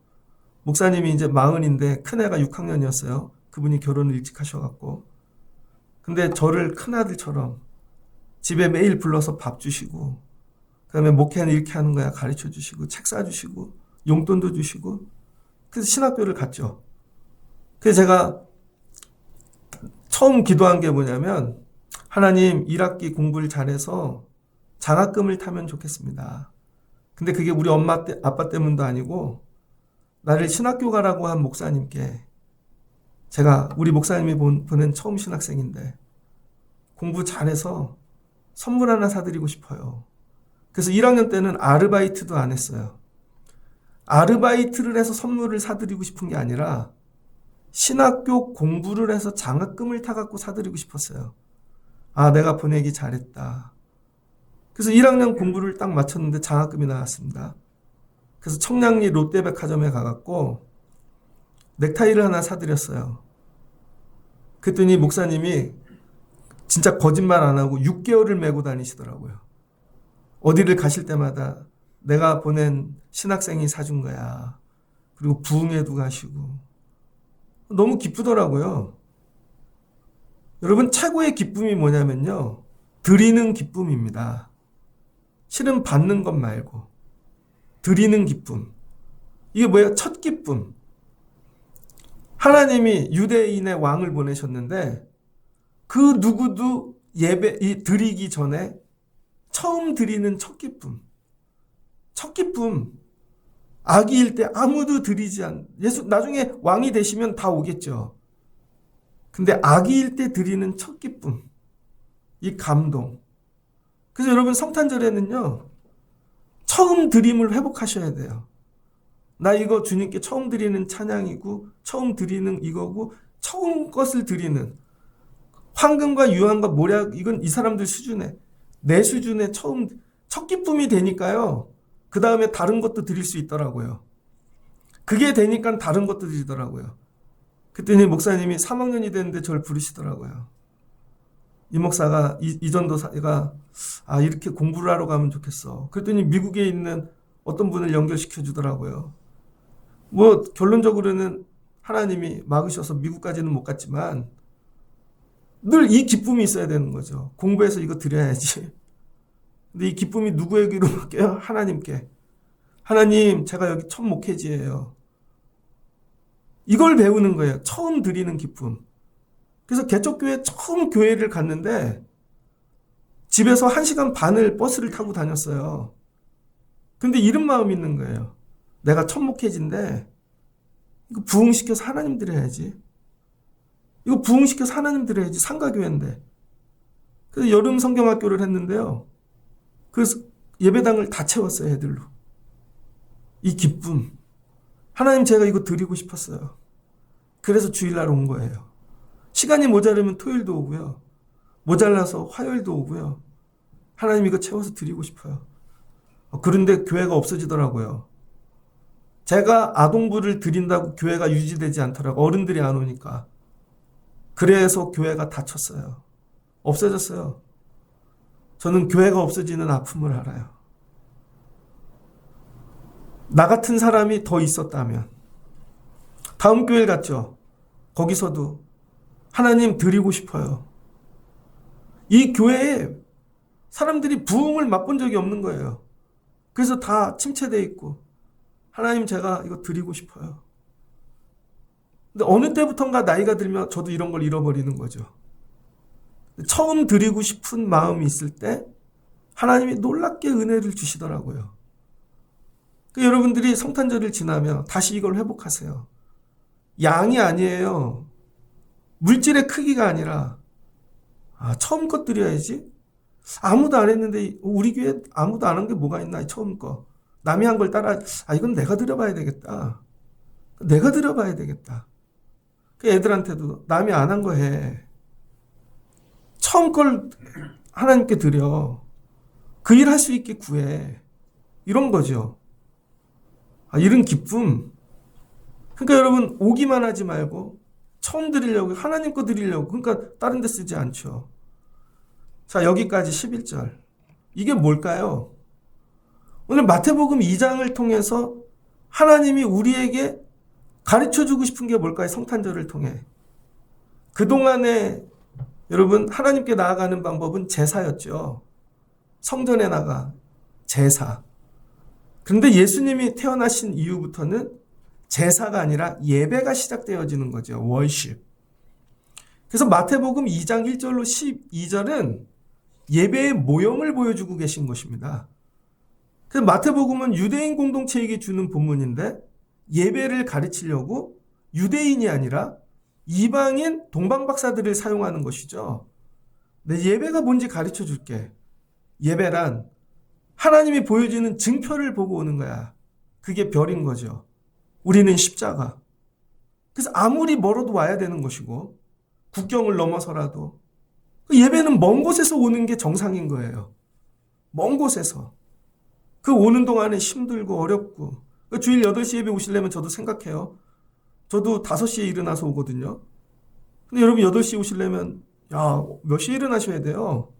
목사님이 이제 40인데 큰애가 6학년이었어요. 그분이 결혼을 일찍 하셔갖고. 근데 저를 큰아들처럼 집에 매일 불러서 밥 주시고 그 다음에 목회는 이렇게 하는 거야 가르쳐 주시고 책 사주시고 용돈도 주시고 그래서 신학교를 갔죠. 그래서 제가 처음 기도한 게 뭐냐면 하나님 1학기 공부를 잘해서 장학금을 타면 좋겠습니다. 근데 그게 우리 엄마 아빠 때문도 아니고 나를 신학교 가라고 한 목사님께 제가 우리 목사님이 보낸 처음 신학생인데 공부 잘해서 선물 하나 사드리고 싶어요. 그래서 1학년 때는 아르바이트도 안 했어요. 아르바이트를 해서 선물을 사드리고 싶은 게 아니라 신학교 공부를 해서 장학금을 타갖고 사드리고 싶었어요. 내가 보내기 잘했다. 그래서 1학년 공부를 딱 마쳤는데 장학금이 나왔습니다. 그래서 청량리 롯데백화점에 가갖고 넥타이를 하나 사드렸어요. 그랬더니 목사님이 진짜 거짓말 안 하고 6개월을 메고 다니시더라고요. 어디를 가실 때마다 내가 보낸 신학생이 사준 거야. 그리고 부흥회도 가시고. 너무 기쁘더라고요. 여러분 최고의 기쁨이 뭐냐면요. 드리는 기쁨입니다. 실은 받는 것 말고 드리는 기쁨. 이게 뭐예요? 첫 기쁨. 하나님이 유대인의 왕을 보내셨는데 그 누구도 드리기 전에 처음 드리는 첫 기쁨. 첫 기쁨. 아기일 때 아무도 드리지 예수 나중에 왕이 되시면 다 오겠죠. 근데 아기일 때 드리는 첫 기쁨. 이 감동. 그래서 여러분 성탄절에는요. 처음 드림을 회복하셔야 돼요. 나 이거 주님께 처음 드리는 찬양이고 처음 드리는 이거고 처음 것을 드리는 황금과 유황과 모략 이건 이 사람들 수준에 내 수준의 첫 기쁨이 되니까요. 그 다음에 다른 것도 드릴 수 있더라고요. 그게 되니까 다른 것도 드리더라고요. 그랬더니 목사님이 3학년이 됐는데 저를 부르시더라고요. 이 목사가 이 전도사가 이렇게 공부를 하러 가면 좋겠어. 그랬더니 미국에 있는 어떤 분을 연결시켜 주더라고요. 뭐 결론적으로는 하나님이 막으셔서 미국까지는 못 갔지만 늘 이 기쁨이 있어야 되는 거죠. 공부해서 이거 드려야지. 근데 이 기쁨이 누구에게로 맡겨요? 하나님께. 하나님, 제가 여기 첫 목회지예요. 이걸 배우는 거예요. 처음 드리는 기쁨. 그래서 개척교회 처음 교회를 갔는데 집에서 1시간 반을 버스를 타고 다녔어요. 근데 이런 마음이 있는 거예요. 내가 첫 목회지인데 이거 부흥시켜서 하나님 드려야지. 이거 부흥시켜서 하나님 드려야지. 상가교회인데. 그래서 여름 성경학교를 했는데요. 그래서 예배당을 다 채웠어요. 애들로. 이 기쁨. 하나님 제가 이거 드리고 싶었어요. 그래서 주일날 온 거예요. 시간이 모자르면 토요일도 오고요. 모자라서 화요일도 오고요. 하나님 이거 채워서 드리고 싶어요. 그런데 교회가 없어지더라고요. 제가 아동부를 드린다고 교회가 유지되지 않더라고요. 어른들이 안 오니까. 그래서 교회가 닫혔어요. 없어졌어요. 저는 교회가 없어지는 아픔을 알아요. 나 같은 사람이 더 있었다면 다음 교회 갔죠. 거기서도 하나님 드리고 싶어요. 이 교회에 사람들이 부흥을 맛본 적이 없는 거예요. 그래서 다 침체되어 있고 하나님 제가 이거 드리고 싶어요. 근데 어느 때부턴가 나이가 들면 저도 이런 걸 잃어버리는 거죠. 처음 드리고 싶은 마음이 있을 때 하나님이 놀랍게 은혜를 주시더라고요. 여러분들이 성탄절을 지나면 다시 이걸 회복하세요. 양이 아니에요. 물질의 크기가 아니라 처음 것 드려야지. 아무도 안 했는데 우리 교회 아무도 안 한 게 뭐가 있나 처음 거. 남이 한 걸 따라 이건 내가 드려봐야 되겠다. 내가 드려봐야 되겠다. 그 애들한테도 남이 안 한 거 해. 처음 걸 하나님께 드려. 그 일 할 수 있게 구해. 이런 거죠. 이런 기쁨. 그러니까 여러분 오기만 하지 말고 처음 드리려고 하나님 거 드리려고 그러니까 다른 데 쓰지 않죠. 자 여기까지 11절. 이게 뭘까요? 오늘 마태복음 2장을 통해서 하나님이 우리에게 가르쳐주고 싶은 게 뭘까요? 성탄절을 통해. 그동안에 여러분 하나님께 나아가는 방법은 제사였죠. 성전에 나가 제사. 그런데 예수님이 태어나신 이후부터는 제사가 아니라 예배가 시작되어지는 거죠. 월십. 그래서 마태복음 2장 1절로 12절은 예배의 모형을 보여주고 계신 것입니다. 그래서 마태복음은 유대인 공동체에게 주는 본문인데 예배를 가르치려고 유대인이 아니라 이방인 동방박사들을 사용하는 것이죠. 내 예배가 뭔지 가르쳐 줄게. 예배란 하나님이 보여주는 증표를 보고 오는 거야. 그게 별인 거죠. 우리는 십자가. 그래서 아무리 멀어도 와야 되는 것이고 국경을 넘어서라도 예배는 먼 곳에서 오는 게 정상인 거예요. 먼 곳에서. 그 오는 동안에 힘들고 어렵고 주일 8시 예배 오시려면 저도 생각해요. 저도 5시에 일어나서 오거든요. 근데 여러분 8시에 오시려면 몇 시에 일어나셔야 돼요?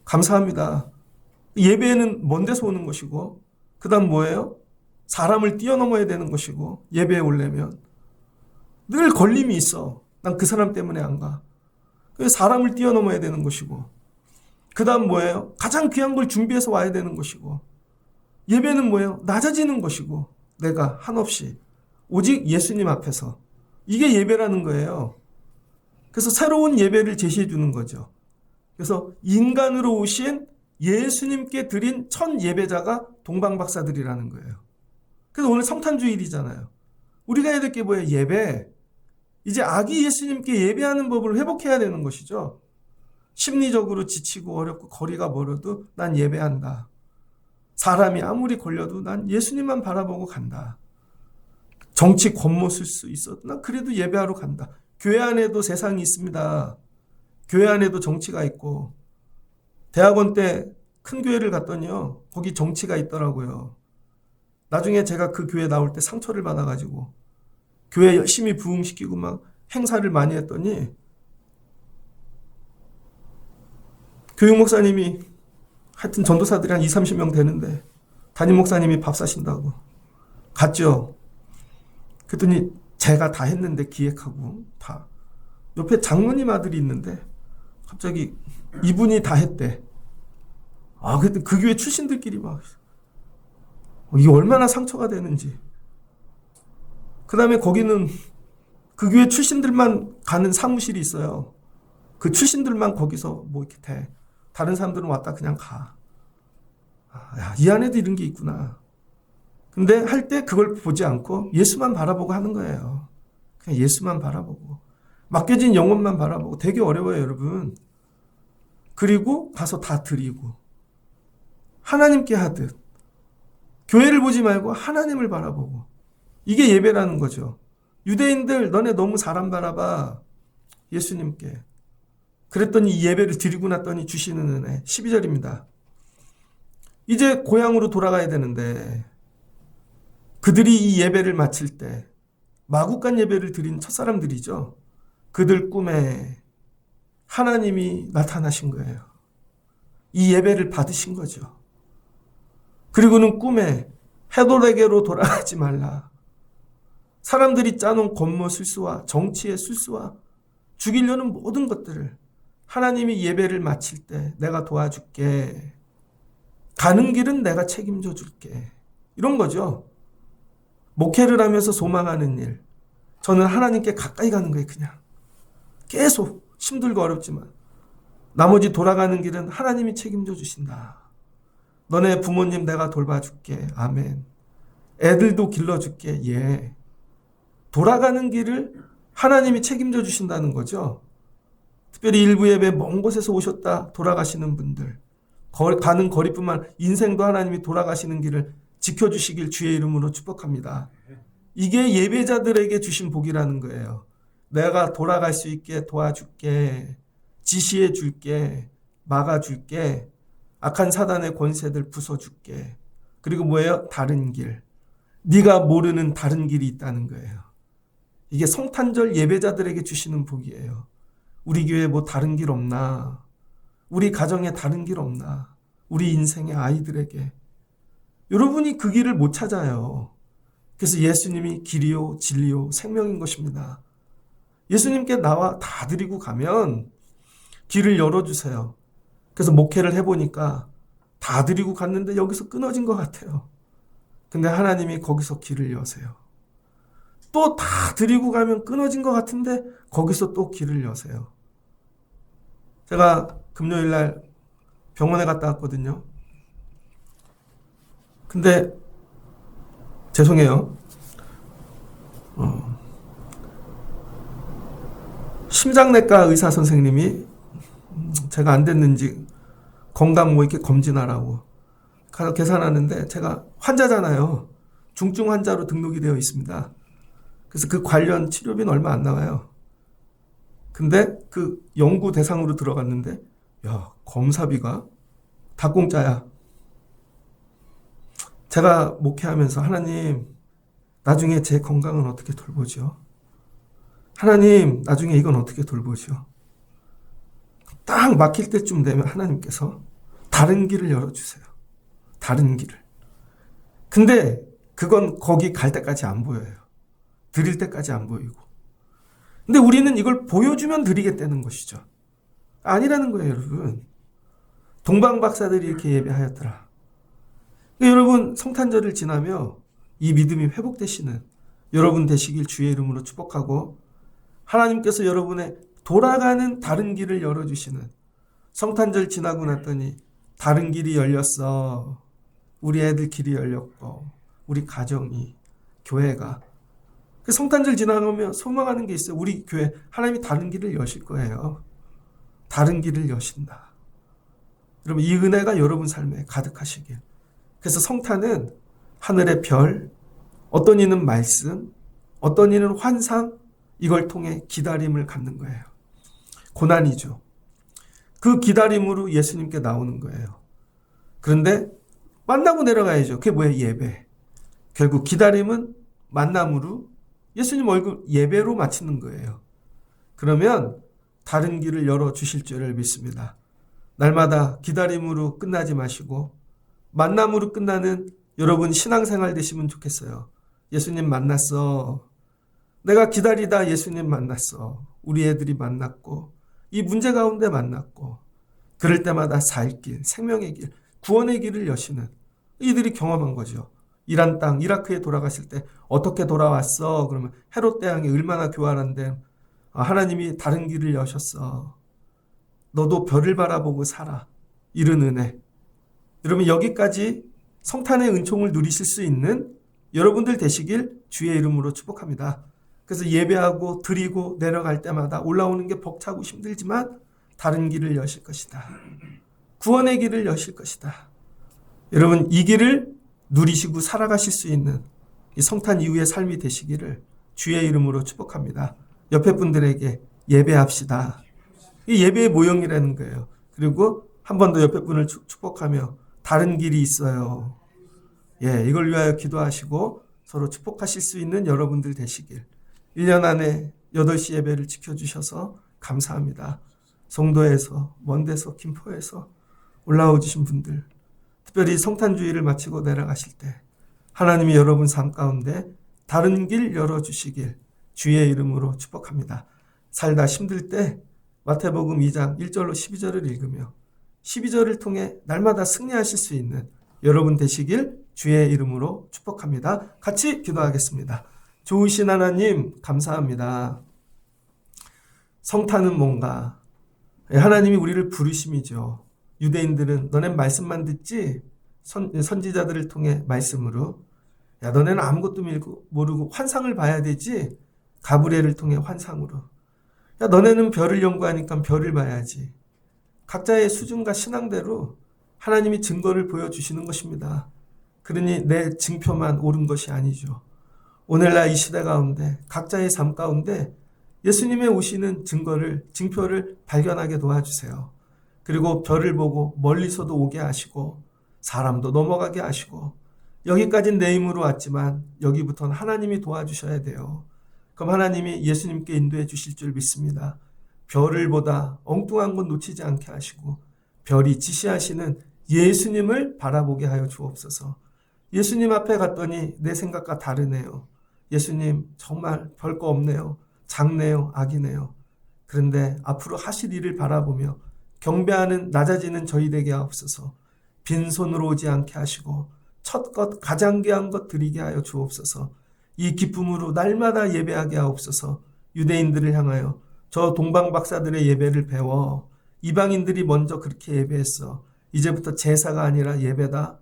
감사합니다. 예배는 먼 데서 오는 것이고 그 다음 뭐예요? 사람을 뛰어넘어야 되는 것이고 예배에 오려면 늘 걸림이 있어. 난 그 사람 때문에 안 가. 사람을 뛰어넘어야 되는 것이고 그 다음 뭐예요? 가장 귀한 걸 준비해서 와야 되는 것이고, 예배는 뭐예요? 낮아지는 것이고, 내가 한없이 오직 예수님 앞에서, 이게 예배라는 거예요. 그래서 새로운 예배를 제시해 주는 거죠. 그래서 인간으로 오신 예수님께 드린 첫 예배자가 동방박사들이라는 거예요. 그래서 오늘 성탄주일이잖아요. 우리가 해야 될 게 뭐예요? 예배. 이제 아기 예수님께 예배하는 법을 회복해야 되는 것이죠. 심리적으로 지치고 어렵고 거리가 멀어도 난 예배한다. 사람이 아무리 걸려도 난 예수님만 바라보고 간다. 정치 겉모술 수 있어도 난 그래도 예배하러 간다. 교회 안에도 세상이 있습니다. 교회 안에도 정치가 있고, 대학원 때 큰 교회를 갔더니요, 거기 정치가 있더라고요. 나중에 제가 그 교회 나올 때 상처를 받아가지고 교회 열심히 부흥시키고 막 행사를 많이 했더니 교육 목사님이, 하여튼 전도사들이 한 20, 30명 되는데 담임 목사님이 밥 사신다고 갔죠. 그랬더니 제가 다 했는데, 기획하고 다, 옆에 장로님 아들이 있는데 갑자기 이분이 다 했대. 그랬더니 그 교회 출신들끼리 막, 이게 얼마나 상처가 되는지. 그 다음에 거기는 그 교회 출신들만 가는 사무실이 있어요. 그 출신들만 거기서 뭐 이렇게 돼. 다른 사람들은 왔다 그냥 가. 야, 이 안에도 이런 게 있구나. 근데 할 때 그걸 보지 않고 예수만 바라보고 하는 거예요. 그냥 예수만 바라보고. 맡겨진 영혼만 바라보고. 되게 어려워요, 여러분. 그리고 가서 다 드리고. 하나님께 하듯. 교회를 보지 말고 하나님을 바라보고. 이게 예배라는 거죠. 유대인들, 너네 너무 사람 바라봐. 예수님께. 그랬더니 이 예배를 드리고 났더니 주시는 은혜. 12절입니다. 이제 고향으로 돌아가야 되는데 그들이 이 예배를 마칠 때 마국간 예배를 드린 첫사람들이죠. 그들 꿈에 하나님이 나타나신 거예요. 이 예배를 받으신 거죠. 그리고는 꿈에 헤롯에게로 돌아가지 말라. 사람들이 짜놓은 겉모술수와 정치의 술수와 죽이려는 모든 것들을 하나님이 예배를 마칠 때 내가 도와줄게. 가는 길은 내가 책임져 줄게. 이런 거죠. 목회를 하면서 소망하는 일. 저는 하나님께 가까이 가는 거예요, 그냥. 계속 힘들고 어렵지만 나머지 돌아가는 길은 하나님이 책임져 주신다. 너네 부모님 내가 돌봐줄게. 아멘. 애들도 길러줄게. 예. 돌아가는 길을 하나님이 책임져 주신다는 거죠. 특별히 일부 예배 먼 곳에서 오셨다 돌아가시는 분들, 가는 거리뿐만 인생도 하나님이 돌아가시는 길을 지켜주시길 주의 이름으로 축복합니다. 이게 예배자들에게 주신 복이라는 거예요. 내가 돌아갈 수 있게 도와줄게. 지시해 줄게. 막아줄게. 악한 사단의 권세들 부숴줄게. 그리고 뭐예요? 다른 길. 네가 모르는 다른 길이 있다는 거예요. 이게 성탄절 예배자들에게 주시는 복이에요. 우리 교회에 뭐 다른 길 없나? 우리 가정에 다른 길 없나? 우리 인생의 아이들에게. 여러분이 그 길을 못 찾아요. 그래서 예수님이 길이요 진리요 생명인 것입니다. 예수님께 나와 다 드리고 가면 길을 열어주세요. 그래서 목회를 해보니까 다 드리고 갔는데 여기서 끊어진 것 같아요. 근데 하나님이 거기서 길을 여세요. 또 다 드리고 가면 끊어진 것 같은데 거기서 또 길을 여세요. 제가 금요일 날 병원에 갔다 왔거든요. 근데 죄송해요. 심장내과 의사 선생님이 제가 안 됐는지 건강 뭐 이렇게 검진하라고 가서 계산하는데 제가 환자잖아요. 중증 환자로 등록이 되어 있습니다. 그래서 그 관련 치료비는 얼마 안 나와요. 근데 그 연구 대상으로 들어갔는데 야, 검사비가 다 공짜야. 제가 목회하면서 하나님 나중에 제 건강은 어떻게 돌보죠? 하나님 나중에 이건 어떻게 돌보죠? 딱 막힐 때쯤 되면 하나님께서 다른 길을 열어주세요. 다른 길을. 근데 그건 거기 갈 때까지 안 보여요. 드릴 때까지 안 보이고. 근데 우리는 이걸 보여주면 드리겠다는 것이죠. 아니라는 거예요, 여러분. 동방 박사들이 이렇게 예배하였더라. 그러니까 여러분 성탄절을 지나며 이 믿음이 회복되시는 여러분 되시길 주의 이름으로 축복하고, 하나님께서 여러분의 돌아가는 다른 길을 열어주시는, 성탄절 지나고 났더니 다른 길이 열렸어. 우리 애들 길이 열렸고 우리 가정이, 교회가. 그 성탄절 지나가면 소망하는 게 있어요. 우리 교회 하나님이 다른 길을 여실 거예요. 다른 길을 여신다. 여러분 이 은혜가 여러분 삶에 가득하시길. 그래서 성탄은 하늘의 별, 어떤 이는 말씀, 어떤 이는 환상, 이걸 통해 기다림을 갖는 거예요. 고난이죠. 그 기다림으로 예수님께 나오는 거예요. 그런데 만나고 내려가야죠. 그게 뭐예요? 예배. 결국 기다림은 만남으로 예수님 얼굴 예배로 마치는 거예요. 그러면 다른 길을 열어주실 줄을 믿습니다. 날마다 기다림으로 끝나지 마시고 만남으로 끝나는 여러분 신앙생활 되시면 좋겠어요. 예수님 만났어. 내가 기다리다 예수님 만났어. 우리 애들이 만났고 이 문제 가운데 만났고, 그럴 때마다 살 길, 생명의 길, 구원의 길을 여시는 이들이 경험한 거죠. 이란 땅, 이라크에 돌아갔을 때 어떻게 돌아왔어? 그러면 헤롯 대왕이 얼마나 교활한데 하나님이 다른 길을 여셨어. 너도 별을 바라보고 살아. 이런 은혜. 여러분 여기까지 성탄의 은총을 누리실 수 있는 여러분들 되시길 주의 이름으로 축복합니다. 그래서 예배하고 드리고 내려갈 때마다 올라오는 게 벅차고 힘들지만 다른 길을 여실 것이다. 구원의 길을 여실 것이다. 여러분 이 길을 누리시고 살아가실 수 있는 이 성탄 이후의 삶이 되시기를 주의 이름으로 축복합니다. 옆에 분들에게 예배합시다. 이 예배의 모형이라는 거예요. 그리고 한 번 더 옆에 분을 축복하며 다른 길이 있어요. 이걸 위하여 기도하시고 서로 축복하실 수 있는 여러분들 되시길. 1년 안에 8시 예배를 지켜주셔서 감사합니다. 송도에서, 먼데서, 김포에서 올라오신 분들, 특별히 성탄주의를 마치고 내려가실 때 하나님이 여러분 삶 가운데 다른 길 열어주시길 주의 이름으로 축복합니다. 살다 힘들 때 마태복음 2장 1절로 12절을 읽으며 12절을 통해 날마다 승리하실 수 있는 여러분 되시길 주의 이름으로 축복합니다. 같이 기도하겠습니다. 좋으신 하나님 감사합니다. 성탄은 뭔가? 하나님이 우리를 부르심이죠. 유대인들은 너넨 말씀만 듣지, 선지자들을 통해 말씀으로, 야 너네는 아무것도 모르고 환상을 봐야 되지, 가브리엘을 통해 환상으로, 야 너네는 별을 연구하니까 별을 봐야지. 각자의 수준과 신앙대로 하나님이 증거를 보여주시는 것입니다. 그러니 내 증표만 옳은 것이 아니죠. 오늘날 이 시대 가운데 각자의 삶 가운데 예수님의 오시는 증표를 발견하게 도와주세요. 그리고 별을 보고 멀리서도 오게 하시고 사람도 넘어가게 하시고, 여기까지는 내 힘으로 왔지만 여기부터는 하나님이 도와주셔야 돼요. 그럼 하나님이 예수님께 인도해 주실 줄 믿습니다. 별을 보다 엉뚱한 것 놓치지 않게 하시고 별이 지시하시는 예수님을 바라보게 하여 주옵소서. 예수님 앞에 갔더니 내 생각과 다르네요. 예수님 정말 별거 없네요. 작네요. 악이네요. 그런데 앞으로 하실 일을 바라보며 경배하는 낮아지는 저희 되게 하옵소서. 빈손으로 오지 않게 하시고 첫 것 가장 귀한 것 드리게 하여 주옵소서. 이 기쁨으로 날마다 예배하게 하옵소서. 유대인들을 향하여 저 동방 박사들의 예배를 배워 이방인들이 먼저 그렇게 예배했어. 이제부터 제사가 아니라 예배다.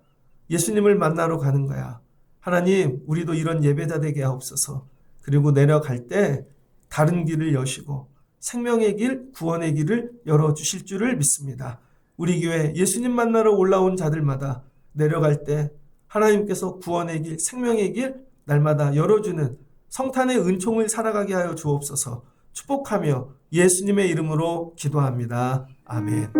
예수님을 만나러 가는 거야. 하나님 우리도 이런 예배자 되게 하옵소서. 그리고 내려갈 때 다른 길을 여시고 생명의 길, 구원의 길을 열어주실 줄을 믿습니다. 우리 교회 예수님 만나러 올라온 자들마다 내려갈 때 하나님께서 구원의 길, 생명의 길 날마다 열어주는 성탄의 은총을 살아가게 하여 주옵소서. 축복하며 예수님의 이름으로 기도합니다. 아멘.